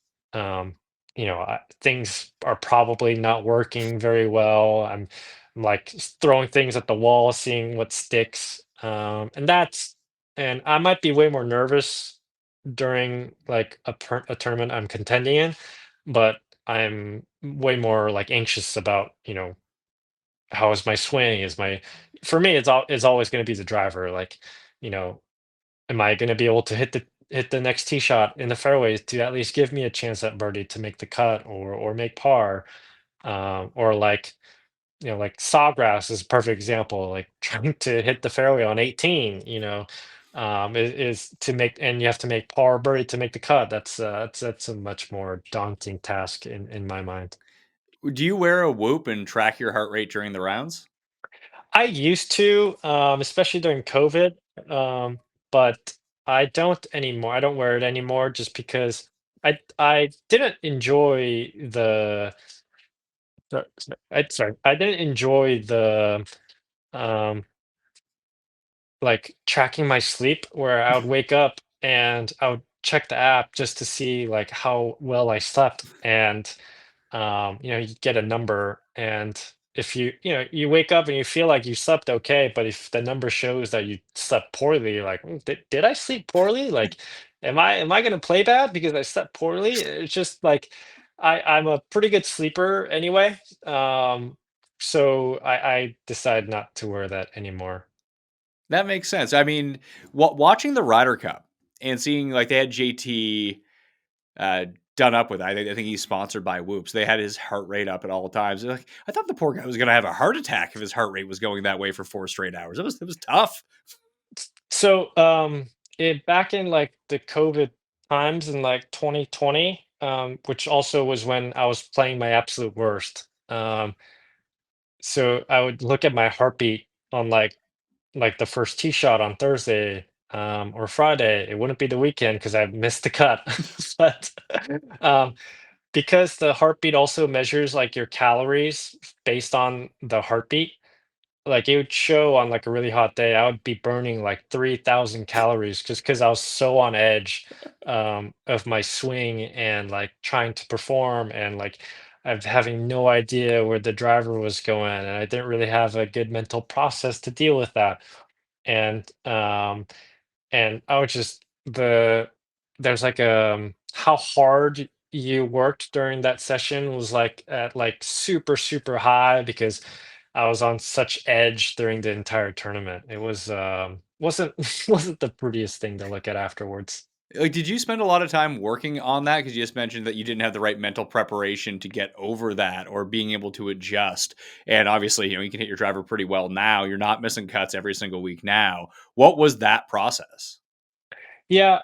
things are probably not working very well. I'm like throwing things at the wall, seeing what sticks, and I might be way more nervous during like a tournament I'm contending in, but I'm way more like anxious about, how is my swing? For me, it's always going to be the driver. Like, you know, am I going to be able to hit the next tee shot in the fairway to at least give me a chance at birdie to make the cut or make par, or like like Sawgrass is a perfect example. Like trying to hit the fairway on 18, is to make, and you have to make par birdie to make the cut. That's a much more daunting task in my mind. Do you wear a whoop and track your heart rate during the rounds? I used to, especially during COVID, but I don't anymore. I don't wear it anymore just because I didn't enjoy I didn't enjoy the um like tracking my sleep where I would wake up and I would check the app just to see like how well I slept. And you get a number, and if you wake up and you feel like you slept okay, but if the number shows that you slept poorly, you're like, did I sleep poorly? Like, am I gonna play bad because I slept poorly? It's just like I'm a pretty good sleeper anyway. So I decide not to wear that anymore. That makes sense. I mean, watching the Ryder Cup and seeing like they had JT uh, done up with. I think he's sponsored by Whoops. They had his heart rate up at all times. Like, I thought the poor guy was going to have a heart attack if his heart rate was going that way for 4 straight hours. It was tough. So, back in like the COVID times in like 2020, which also was when I was playing my absolute worst. So I would look at my heartbeat on like the first tee shot on Thursday, or Friday. It wouldn't be the weekend because I missed the cut, but um, because the heartbeat also measures like your calories based on the heartbeat. Like, it would show on, like, a really hot day, I would be burning, like, 3,000 calories just because I was so on edge, of my swing and, like, trying to perform and, like, of having no idea where the driver was going, and I didn't really have a good mental process to deal with that. And, I would just there's like, how hard you worked during that session was, like, at, like, super, super high because I was on such edge during the entire tournament. It wasn't wasn't the prettiest thing to look at afterwards. Like, did you spend a lot of time working on that? Because you just mentioned that you didn't have the right mental preparation to get over that or being able to adjust. And obviously, you can hit your driver pretty well now. You're not missing cuts every single week now. What was that process? Yeah,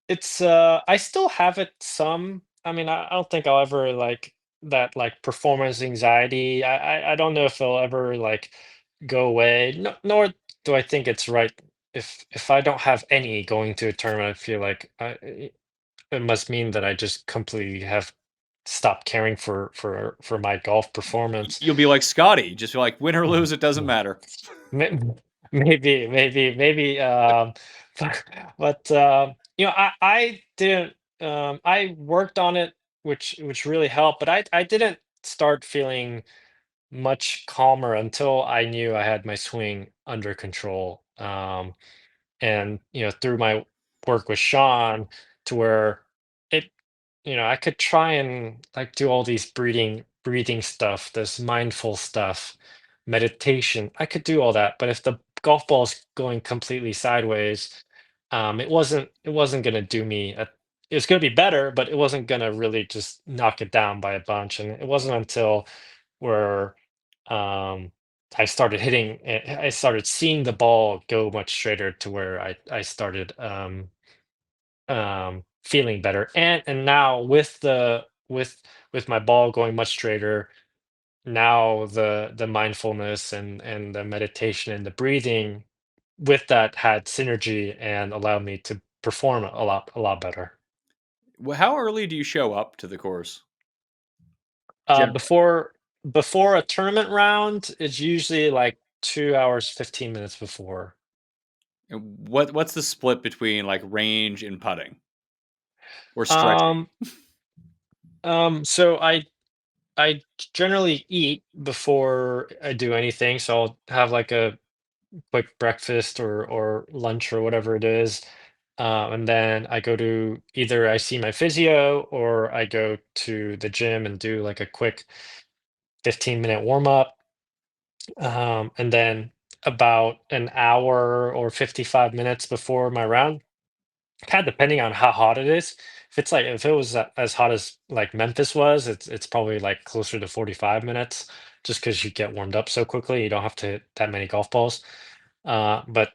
It's I still have it some. I mean, I don't think I'll ever like that like performance anxiety. I don't know if it'll ever like go away. No, nor do I think it's right if I don't have any going to a tournament. I feel like it must mean that I just completely have stopped caring for my golf performance. You'll be like Scotty, just be like win or lose, it doesn't matter. May- maybe. But I didn't. I worked on it, which really helped. But I didn't start feeling much calmer until I knew I had my swing under control. And through my work with Sean, to where it I could try and like do all these breathing stuff, this mindful stuff, meditation. I could do all that, but if the golf ball's going completely sideways, it wasn't gonna do me it was gonna be better, but it wasn't gonna really just knock it down by a bunch. And it wasn't until where um I started seeing the ball go much straighter to where I started feeling better. And now with my ball going much straighter, now the mindfulness and the meditation and the breathing with that had synergy and allowed me to perform a lot better. How early do you show up to the course? Uh, Gen- before before a tournament round, it's usually like 2 hours, 15 minutes before. what's the split between like range and putting or stretching? Um, so I generally eat before I do anything, so I'll have like a quick breakfast or lunch or whatever it is. And then I go to either I see my physio or I go to the gym and do like a quick 15-minute warm up. And then about an hour or 55 minutes before my round, kind of depending on how hot it is. If it was as hot as like Memphis was, it's probably like closer to 45 minutes, just because you get warmed up so quickly. You don't have to hit that many golf balls. But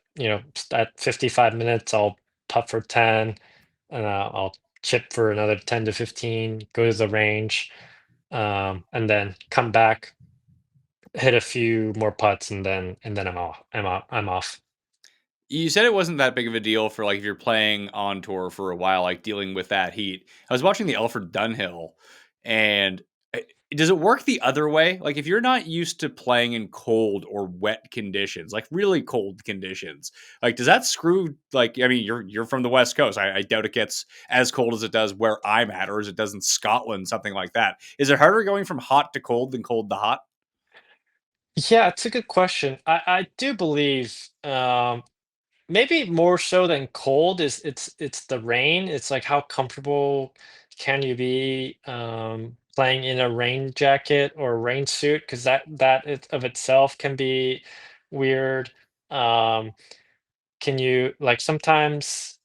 at 55 minutes, I'll putt for 10, and I'll chip for another 10 to 15, go to the range, and then come back, hit a few more putts, and then I'm off. I'm off. You said it wasn't that big of a deal for like if you're playing on tour for a while, like dealing with that heat. I was watching the Alfred Dunhill, and does it work the other way? Like if you're not used to playing in cold or wet conditions, like really cold conditions, like does that screw? Like I mean, you're from the West Coast. I doubt it gets as cold as it does where I'm at, or as it does in Scotland, something like that. Is it harder going from hot to cold than cold to hot? Yeah, it's a good question. I do believe maybe more so than cold is it's the rain. It's like how comfortable can you be playing in a rain jacket or rain suit, because of itself can be weird. Um, can you like sometimes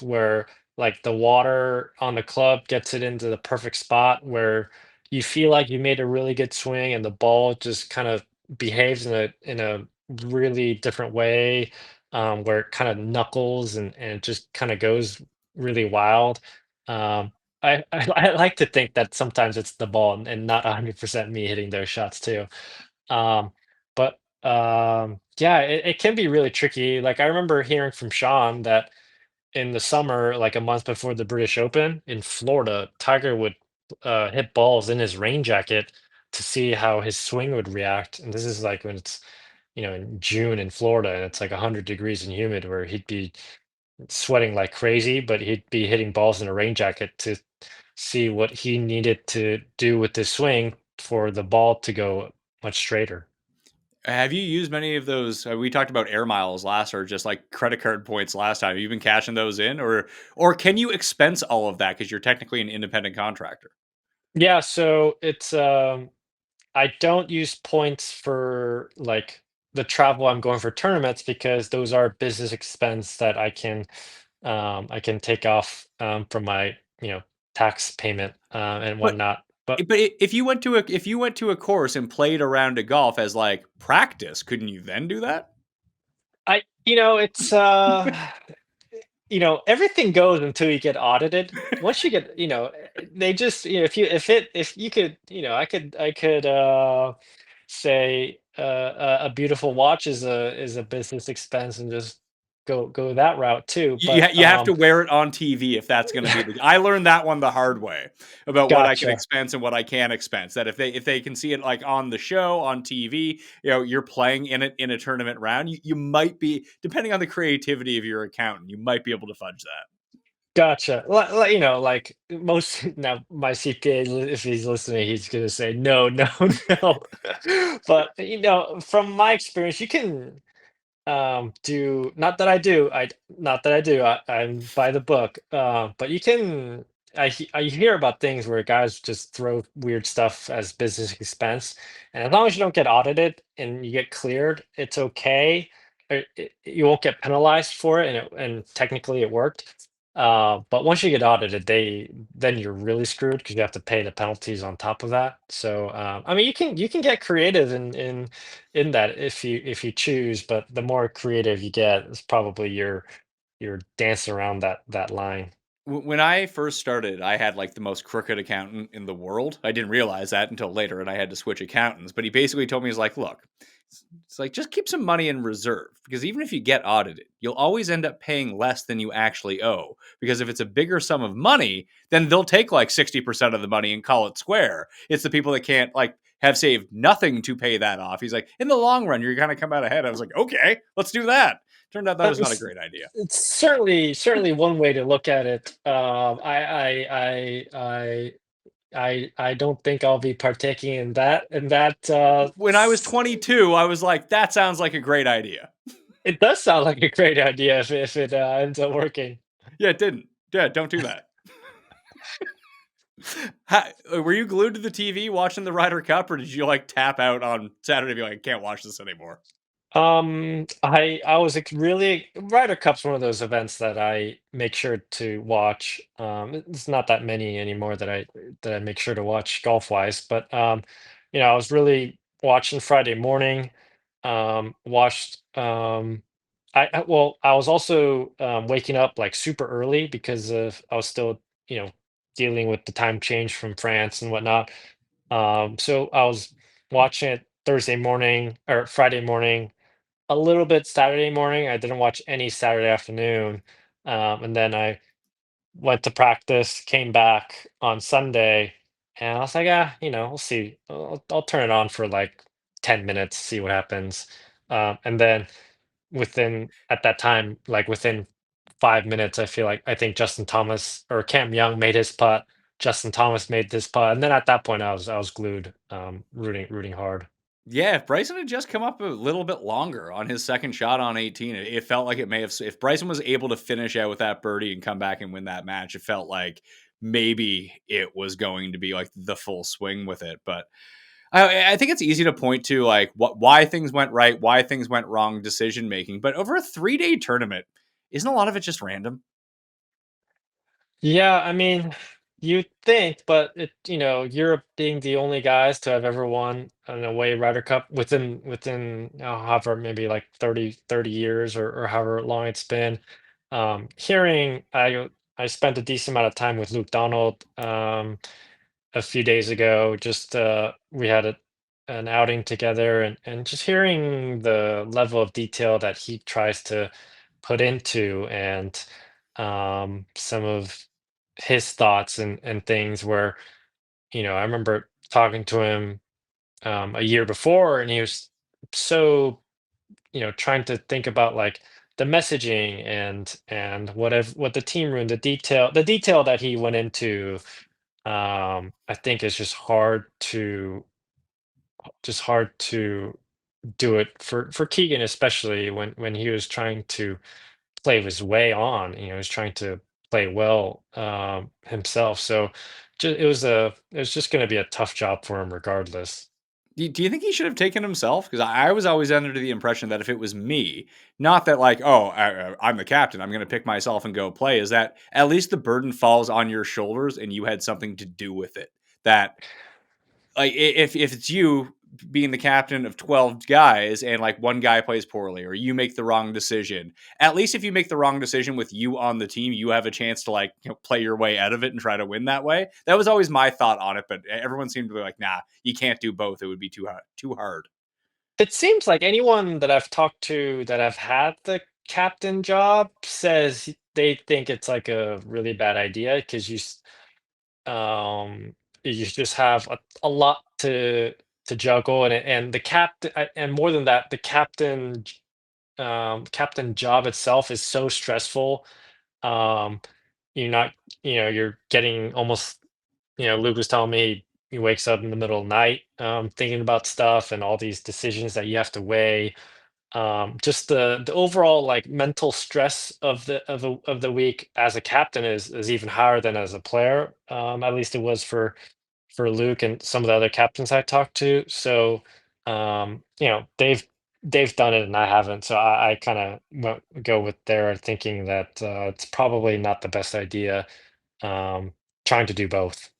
where like the water on the club gets it into the perfect spot where you feel like you made a really good swing and the ball just kind of behaves in a really different way, where it kind of knuckles and just kind of goes really wild. um, I like to think that sometimes it's the ball and not 100% me hitting those shots too. um, but yeah, it can be really tricky. Like I remember hearing from Sean that in the summer, like a month before the British Open in Florida, Tiger would hit balls in his rain jacket to see how his swing would react. And this is like when it's in June in Florida and it's like 100 degrees and humid, where he'd be sweating like crazy, but he'd be hitting balls in a rain jacket to see what he needed to do with his swing for the ball to go much straighter. Have you used many of those? We talked about air miles last, or just like credit card points last time. Have you been cashing those in, or can you expense all of that because you're technically an independent contractor? Yeah, so I don't use points for like the travel I'm going for tournaments, because those are business expense that I can take off from my tax payment and But whatnot. But if you went to a course and played a round of golf as like practice, couldn't you then do that? I it's everything goes until you get audited. Once you get, they just, if you could, I could say a beautiful watch is a business expense and just go that route too. But You have to wear it on TV if that's going to be the. I learned that one the hard way about what I can gotcha. expense and what I can't expense. That if they can see it like on the show on TV, you're playing in it in a tournament round. You might be, depending on the creativity of your accountant, you might be able to fudge that. Gotcha. Like most now, my CPA, if he's listening, he's gonna say no, no, no. But from my experience, you can do not that I do, I'm by the book. But you can. I hear about things where guys just throw weird stuff as business expense, and as long as you don't get audited and you get cleared, it's okay. You won't get penalized for it, and technically it worked. But once you get audited, then you're really screwed because you have to pay the penalties on top of that. So I mean, you can get creative in that if you choose, but the more creative you get, it's probably you're dancing around that line. When I first started, I had like the most crooked accountant in the world. I didn't realize that until later, and I had to switch accountants. But he basically told me, he's like, "Look, it's like just keep some money in reserve because even if you get audited, you'll always end up paying less than you actually owe. Because if it's a bigger sum of money, then they'll take like 60% of the money and call it square. It's the people that can't like have saved nothing to pay that off." He's like, "In the long run, you're gonna come out ahead." I was like, "Okay, let's do that." Turned out that was not a It's, great idea. it's certainly one way to look at it. I don't think I'll be partaking in that. When I was 22, I was like, that sounds like a great idea. It does sound like a great idea if it ends up working. Yeah, it didn't. Yeah, don't do that. Were you glued to the TV watching the Ryder Cup, or did you like tap out on Saturday and be like, I can't watch this anymore? I was really Ryder Cup's one of those events that I make sure to watch. It's not that many anymore that I make sure to watch golf wise, but I was really watching Friday morning. Watched. Well, I was also waking up like super early because I was still dealing with the time change from France and whatnot. So I was watching it Thursday morning or Friday morning, a little bit Saturday morning. I didn't watch any Saturday afternoon. And then I went to practice, came back on Sunday, and I was like, we'll see. I'll turn it on for like 10 minutes, see what happens. And then at that time, like within 5 minutes, I think Justin Thomas or Cam Young made his putt. Justin Thomas made this putt. And then at that point I was glued, rooting hard. Yeah, if Bryson had just come up a little bit longer on his second shot on 18, it felt like it may have. If Bryson was able to finish out with that birdie and come back and win that match, it felt like maybe it was going to be like the full swing with it. But I think it's easy to point to like why things went right, why things went wrong, decision making. But over a 3-day tournament, isn't a lot of it just random? Yeah, I mean, you think, but Europe being the only guys to have ever won an away Ryder Cup within however maybe like 30 years or however long it's been. Hearing I spent a decent amount of time with Luke Donald a few days ago. Just we had an outing together, and just hearing the level of detail that he tries to put into and some of his thoughts and things where I remember talking to him a year before, and he was so trying to think about like the messaging and what the team room, the detail that he went into. I think it's just hard to do it for Keegan, especially when he was trying to play his way on. He was trying to play well himself. So it was just going to be a tough job for him regardless. Do you think he should have taken himself? Because I was always under the impression that if it was me, not that like, oh, I'm the captain, I'm going to pick myself and go play, is that at least the burden falls on your shoulders and you had something to do with it. That like if it's you, being the captain of 12 guys and like one guy plays poorly or you make the wrong decision. At least if you make the wrong decision with you on the team, you have a chance to like, play your way out of it and try to win that way. That was always my thought on it, but everyone seemed to be like, nah, you can't do both. It would be too hard. It seems like anyone that I've talked to that have had the captain job says they think it's like a really bad idea because um you just have a lot to juggle, and the captain, and more than that, the captain job itself is so stressful. Um, you're not, you're getting almost, Luke was telling me he wakes up in the middle of the night, thinking about stuff and all these decisions that you have to weigh. Just the overall like mental stress of the week as a captain is even higher than as a player. At least it was for Luke and some of the other captains I talked to. So, they've done it and I haven't. So I kind of go with their thinking that it's probably not the best idea, um, trying to do both.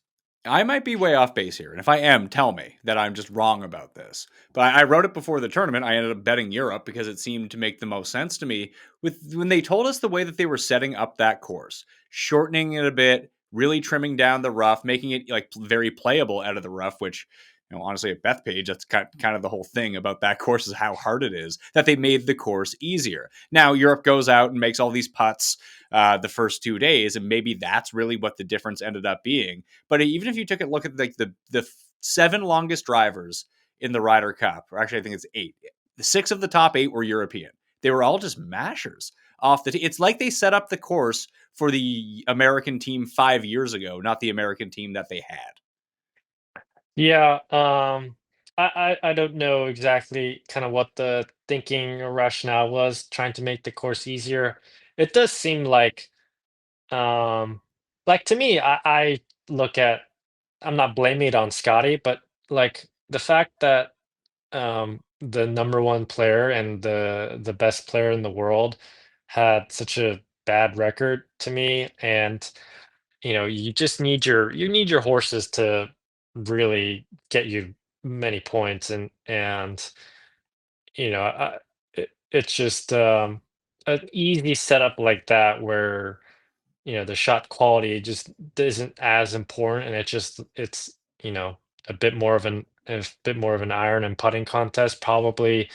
I might be way off base here, and if I am, tell me that I'm just wrong about this. But I wrote it before the tournament. I ended up betting Europe because it seemed to make the most sense to me. With when they told us the way that they were setting up that course, shortening it a bit, really trimming down the rough, making it like very playable out of the rough. Which, honestly, at Bethpage, that's kind of the whole thing about that course is how hard it is. That they made the course easier. Now Europe goes out and makes all these putts the first 2 days, and maybe that's really what the difference ended up being. But even if you took a look at like the 7 longest drivers in the Ryder Cup, or actually I think it's 8, the 6 of the top 8 were European. They were all just mashers off the. It's like they set up the course for the American team 5 years ago, not the American team that they had. Yeah, I don't know exactly kind of what the thinking or rationale was trying to make the course easier. It does seem um, like to me, I look at, I'm not blaming it on Scotty, but like the fact that the number one player and the best player in the world had such a bad record to me, and you just need your horses to really get you many points, and it's just an easy setup like that where the shot quality just isn't as important, and it's a bit more of an iron and putting contest probably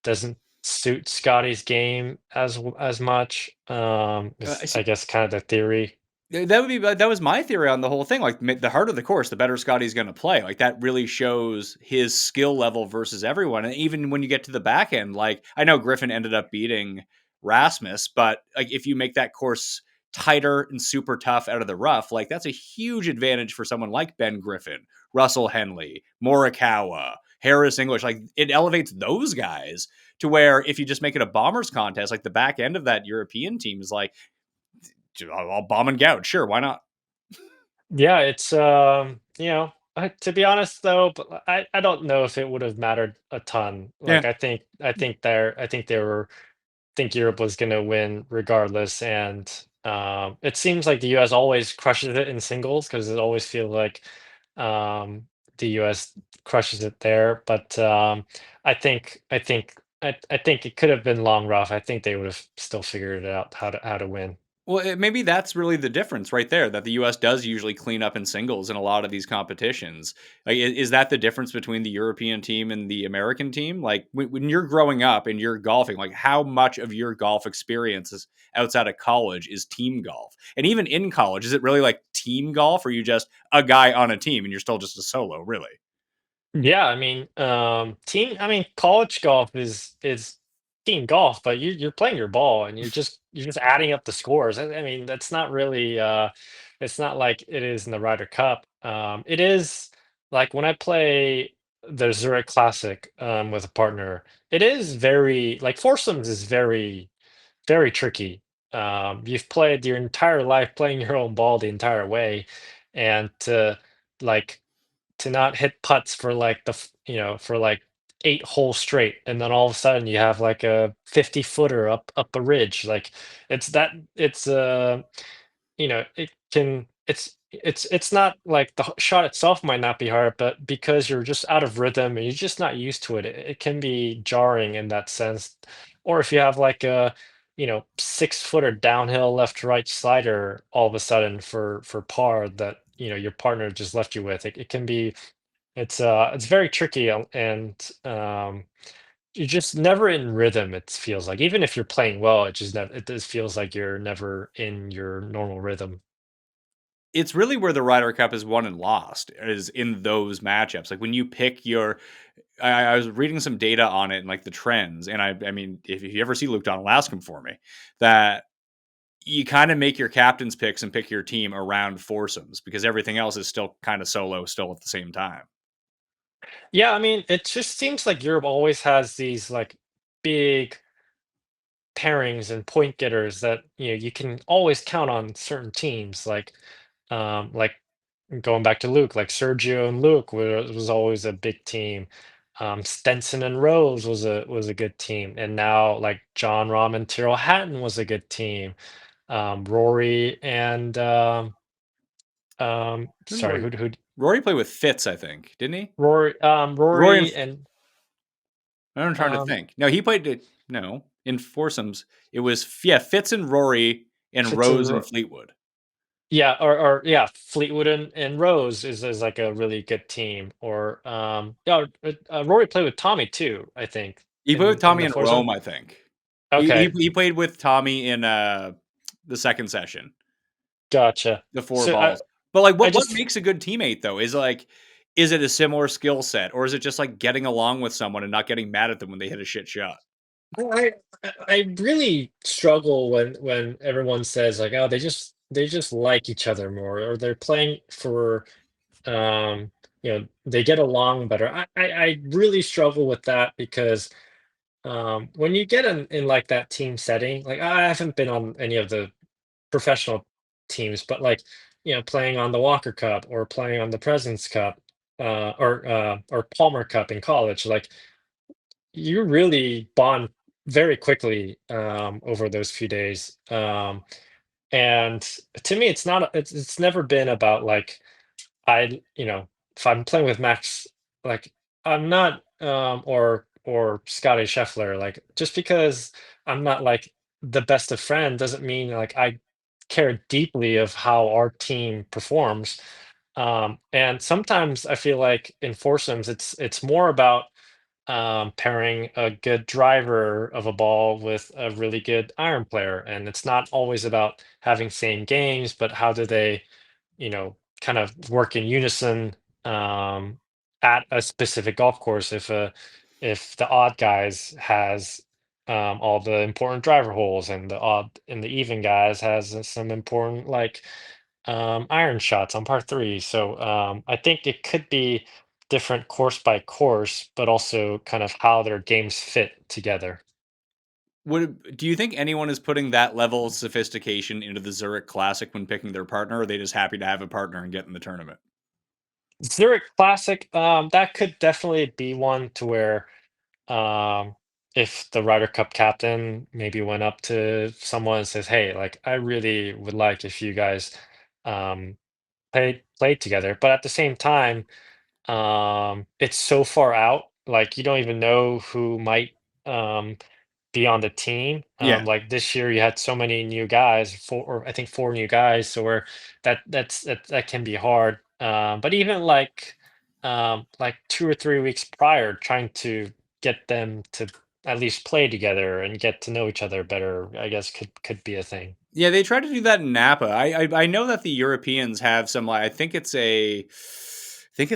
doesn't suit Scotty's game as much. Is, I See, guess, kind of the theory. that was my theory on the whole thing. Like the harder the course, the better Scotty's going to play. Like that really shows his skill level versus everyone. And even when you get to the back end, like I know Griffin ended up beating Rasmus, but like if you make that course tighter and super tough out of the rough, like that's a huge advantage for someone like Ben Griffin, Russell Henley, Morikawa, Harris English. Like it elevates those guys to where if you just make it a bombers contest, like the back end of that European team is like I'll bomb and gouge. Sure, why not? Yeah, it's to be honest though, but I don't know if it would have mattered a ton. Yeah. Like I think they were think Europe was going to win regardless. And it seems like the U.S. always crushes it in singles because it always feels like the U.S. crushes it there. But I think it could have been long rough. I think they would have still figured it out how to win. Well, maybe that's really the difference right there. That the U.S. does usually clean up in singles in a lot of these competitions. Like, is that the difference between the European team and the American team? Like, when you're growing up and you're golfing, like how much of your golf experiences outside of college is team golf? And even in college, is it really like team golf, or are you just a guy on a team and you're still just a solo? Really? Yeah, I mean, college golf is team golf, but you're playing your ball and you're just adding up the scores. I mean, that's not really it's not like it is in the Ryder Cup. It is like when I play the Zurich Classic with a partner, it is very like foursomes is very tricky. You've played your entire life playing your own ball the entire way, and like to not hit putts for like for like 8 holes straight, and then all of a sudden you have like a 50 footer up a ridge. Like it's that it's it can it's not like the shot itself might not be hard, but because you're just out of rhythm and you're just not used to it, it can be jarring in that sense. Or if you have like a, 6-footer downhill left to right slider all of a sudden for par that, your partner just left you with, it can be it's very tricky, and you're just never in rhythm, it feels like. Even if you're playing well, it just feels like you're never in your normal rhythm. It's really where the Ryder Cup is won and lost is in those matchups. Like when you pick your, I was reading some data on it and like the trends, and I mean, if you ever see Luke Donald, ask him for me that you kind of make your captain's picks and pick your team around foursomes because everything else is still kind of solo still at the same time. Yeah, I mean, it just seems like Europe always has these like big pairings and point getters that you can always count on certain teams. Like going back to Luke, like Sergio and Luke was always a big team. Stenson and Rose was a good team, and now like John Rahm and Tyrrell Hatton was a good team. Rory and Didn't sorry, who Rory played with Fitz, I think, didn't he? Rory and Rory and I'm trying to um, think. No, he played it. No, in foursomes, it was yeah Fitz and Rory and Fitz and Rose and Fleetwood. Yeah, or yeah, Fleetwood and Rose is like a really good team. Or yeah, Rory played with Tommy too, I think, He played with in Tommy the in foursome. Rome, I think. Okay, He played with Tommy in the second session, gotcha. the four So I balls. But like, I what just makes a good teammate though? Is like, is it a similar skill set, or is it just like getting along with someone and not getting mad at them when they hit a shit shot? I I really struggle when everyone says like, oh, they just like each other more, or they're playing for they get along better. I really struggle with that because when you get in like that team setting, like I haven't been on any of the professional teams, but like playing on the Walker Cup or playing on the President's Cup, or Palmer Cup in college, like you really bond very quickly over those few days. And to me, it's never been about like if I'm playing with Max, like I'm not, or Scotty Scheffler, like just because I'm not like the best of friend doesn't mean like I care deeply of how our team performs. And sometimes I feel like in foursomes, it's more about pairing a good driver of a ball with a really good iron player, and it's not always about having same games, but how do they kind of work in unison um, at a specific golf course. If the odd guys has all the important driver holes, and the even guys has some important like iron shots on par 3. So I think it could be different course by course, but also kind of how their games fit together. Do you think anyone is putting that level of sophistication into the Zurich Classic when picking their partner? Or are they just happy to have a partner and get in the tournament? Zurich Classic, that could definitely be one to where Um, if the Ryder Cup captain maybe went up to someone and says, "Hey, like I really would like if you guys um played together," but at the same time, it's so far out, like you don't even know who might um be on the team. Yeah. Like this year, you had so many new guys, or I think 4 new guys, so where that can be hard. But even like 2 or 3 weeks prior, trying to get them to at least play together and get to know each other better, I guess could be a thing. Yeah, they tried to do that in Napa. I know that the Europeans have some like I think it's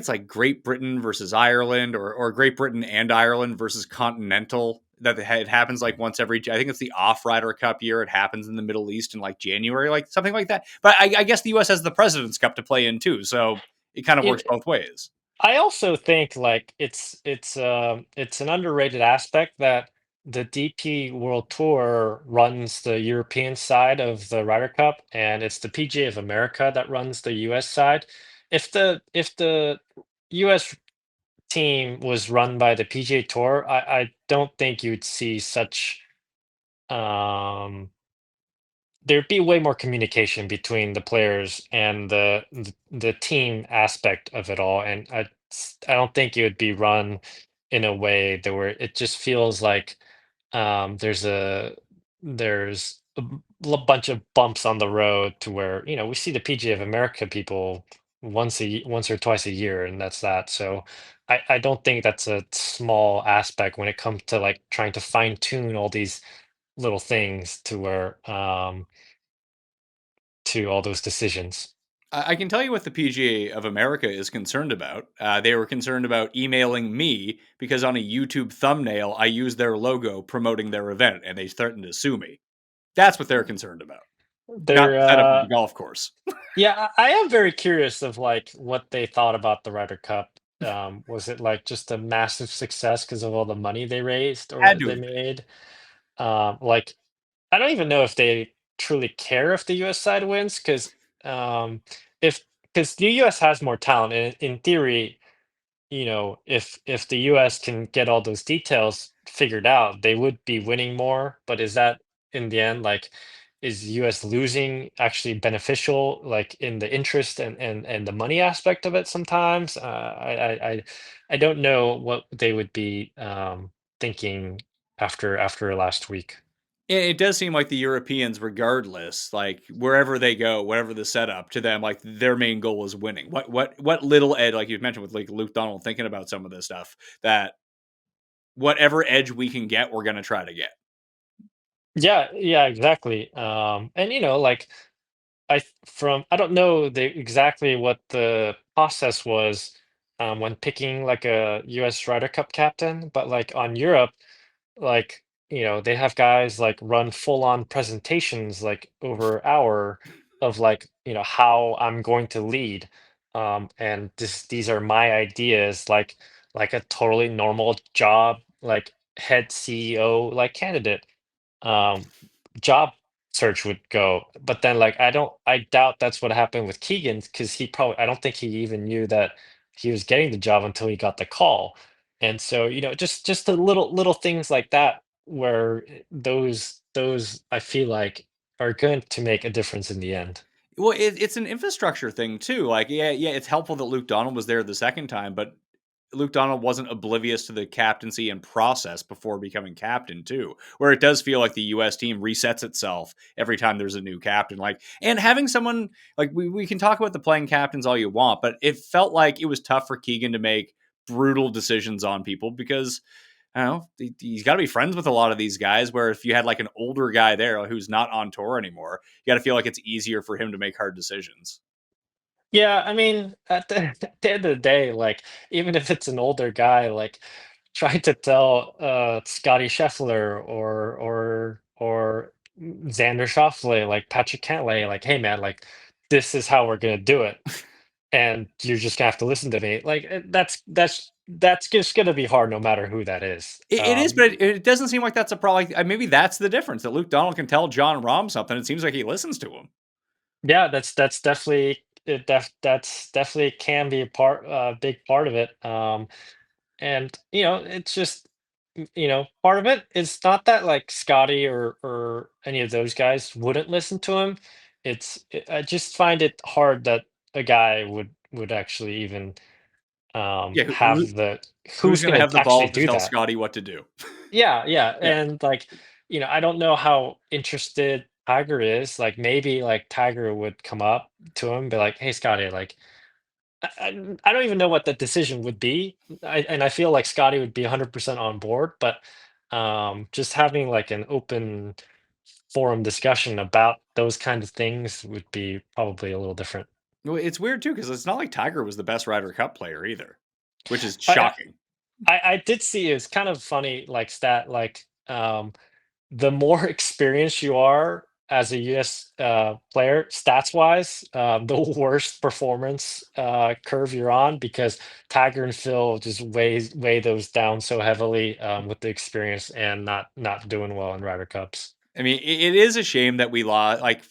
like Great Britain versus Ireland or Great Britain and Ireland versus Continental that it happens like once every I think it's the off Ryder Cup year. It happens in the Middle East in like January, like something like that. But I guess the US has the President's Cup to play in too, so it kind of works both ways. I also think like it's an underrated aspect that the DP World Tour runs the European side of the Ryder Cup, and it's the PGA of America that runs the US side. If the US team was run by the PGA Tour, I don't think you'd see such um there'd be way more communication between the players and the team aspect of it all, and I don't think it would be run in a way that where it just feels like there's bunch of bumps on the road to where we see the PGA of America people once or twice a year, and that's that. So I don't think that's a small aspect when it comes to like trying to fine tune all these little things to where to all those decisions. I can tell you what the PGA of America is concerned about. They were concerned about emailing me because on a YouTube thumbnail, I used their logo promoting their event, and they threatened to sue me. That's what they're concerned about, not They're the setup of the golf course. Yeah, I am very curious of like what they thought about the Ryder Cup. Was it like just a massive success because of all the money they raised or Had to they have been. made? Like I don't even know if they truly care if the US side wins if because the US has more talent and in theory, if the US can get all those details figured out, they would be winning more. But is that in the end, like, is US losing actually beneficial, like in the interest and the money aspect of it sometimes? I don't know what they would be thinking after last week. It does seem like the Europeans, regardless, like wherever they go, whatever the setup to them, like their main goal is winning. What little edge, like you mentioned with like Luke Donald thinking about some of this stuff, that whatever edge we can get, we're gonna try to get. Yeah, yeah, exactly. And like I don't know exactly what the process was when picking like a US Ryder Cup captain, but like on Europe, like they have guys like run full on presentations like over hour of like how I'm going to lead, and these are my ideas, like a totally normal job, like head CEO like candidate um, job search would go. But then, like, I doubt that's what happened with Keegan because I don't think he even knew that he was getting the job until he got the call. And so, just the little things like that where those I feel like are going to make a difference in the end. Well, it's an infrastructure thing too. Like, yeah, it's helpful that Luke Donald was there the second time, but Luke Donald wasn't oblivious to the captaincy and process before becoming captain too. Where it does feel like the U.S. team resets itself every time there's a new captain. Like, and having someone like we can talk about the playing captains all you want, but it felt like it was tough for Keegan to make brutal decisions on people because I don't know. He's got to be friends with a lot of these guys. Where if you had like an older guy there who's not on tour anymore, you got to feel like it's easier for him to make hard decisions. Yeah, I mean, at the, at the end of the day, like even if it's an older guy, like trying to tell Scotty Scheffler or Xander Schauffele, like Patrick Cantlay, like, hey man, like this is how we're gonna do it, and you're just gonna have to listen to me. Like that's just gonna be hard, no matter who that is. It is, but it doesn't seem like that's a problem. Like, maybe that's the difference that Luke Donald can tell John Rahm something. It seems like he listens to him. Yeah, that's definitely that's definitely can be a big part of it. And it's just part of it is not that like Scotty or any of those guys wouldn't listen to him. I just find it hard that a guy would actually even Yeah, have the who's who's going to gonna have the actually balls to do tell that. Scotty what to do? Yeah, yeah, Yeah, and like I don't know how interested Tiger is. Like maybe like Tiger would come up to him, be like, "Hey, Scotty, like." I don't even know what the decision would be. I feel like Scotty would be 100% on board, but just having like an open forum discussion about those kind of things would be probably a little different. well, it's weird too because it's not like Tiger was the best Ryder Cup player either, which is I shocking. I did see it's kind of funny like stat like the more experienced you are as a US player, stats wise, the worst performance curve you're on because Tiger and Phil just weigh those down so heavily with the experience and not doing well in Ryder Cups. I mean, it is a shame that we lost, like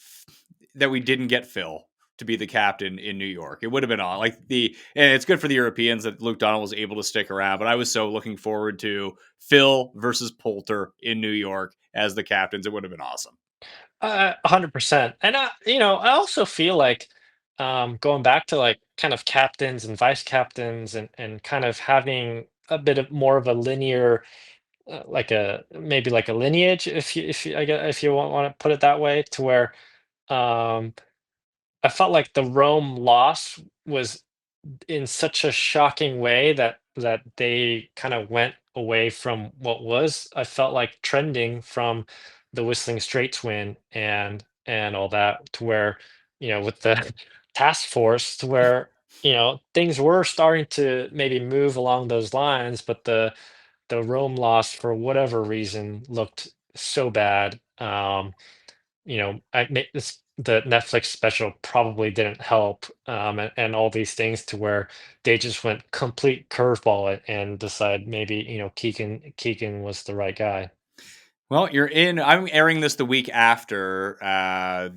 that we didn't get Phil to be the captain in New York. It would have been on and it's good for the Europeans that Luke Donald was able to stick around. But I was so looking forward to Phil versus Poulter in New York as the captains. It would have been awesome. 100%. And I also feel like going back to like kind of captains and vice captains and kind of having a bit of more of a linear, like a maybe like a lineage, if you I guess if you want to put it that way, to where um, I felt like the Rome loss was in such a shocking way that they kind of went away from what was, I felt like, trending from the Whistling Straits win and all that, to where, with the task force, to where, things were starting to maybe move along those lines, but the Rome loss, for whatever reason, looked so bad. The Netflix special probably didn't help, and all these things, to where they just went complete curveball it and decide maybe, Keegan was the right guy. Well, I'm airing this the week after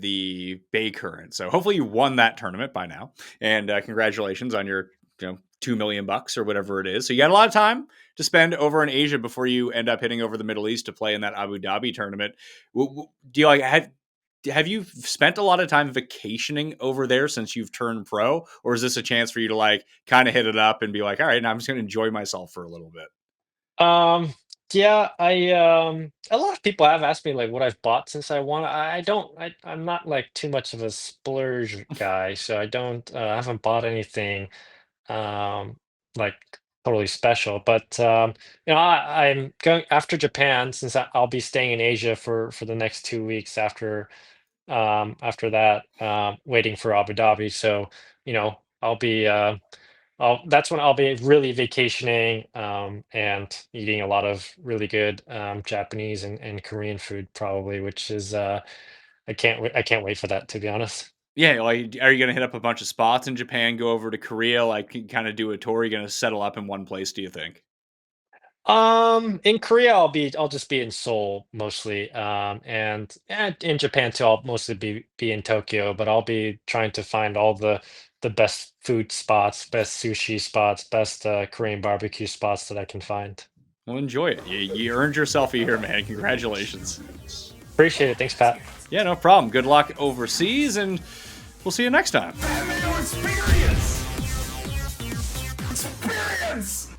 the Bay Current, so hopefully you won that tournament by now, and congratulations on your 2 million bucks or whatever it is. So you got a lot of time to spend over in Asia before you end up hitting over the Middle East to play in that Abu Dhabi tournament. Do you like have you spent a lot of time vacationing over there since you've turned pro, or is this a chance for you to like kind of hit it up and be like, all right, now I'm just going to enjoy myself for a little bit? Um, yeah, a lot of people have asked me like what I've bought since I won. I don't I'm not like too much of a splurge guy, so I haven't bought anything um like totally special. But I'm going after Japan, since I'll be staying in Asia for the next 2 weeks after that, waiting for Abu Dhabi. So, that's when I'll be really vacationing, and eating a lot of really good Japanese and Korean food, probably, which is I can't wait for that, to be honest. Yeah, like, are you going to hit up a bunch of spots in Japan, go over to Korea, like kind of do a tour? Are you going to settle up in one place, do you think? In Korea, I'll just be in Seoul mostly, and in Japan too. I'll mostly be in Tokyo, but I'll be trying to find all the best food spots, best sushi spots, best Korean barbecue spots that I can find. Well, enjoy it. You earned yourself a year, man. Congratulations. Appreciate it. Thanks, Pat. Yeah, no problem. Good luck overseas, and we'll see you next time. Mayo experience. Experience.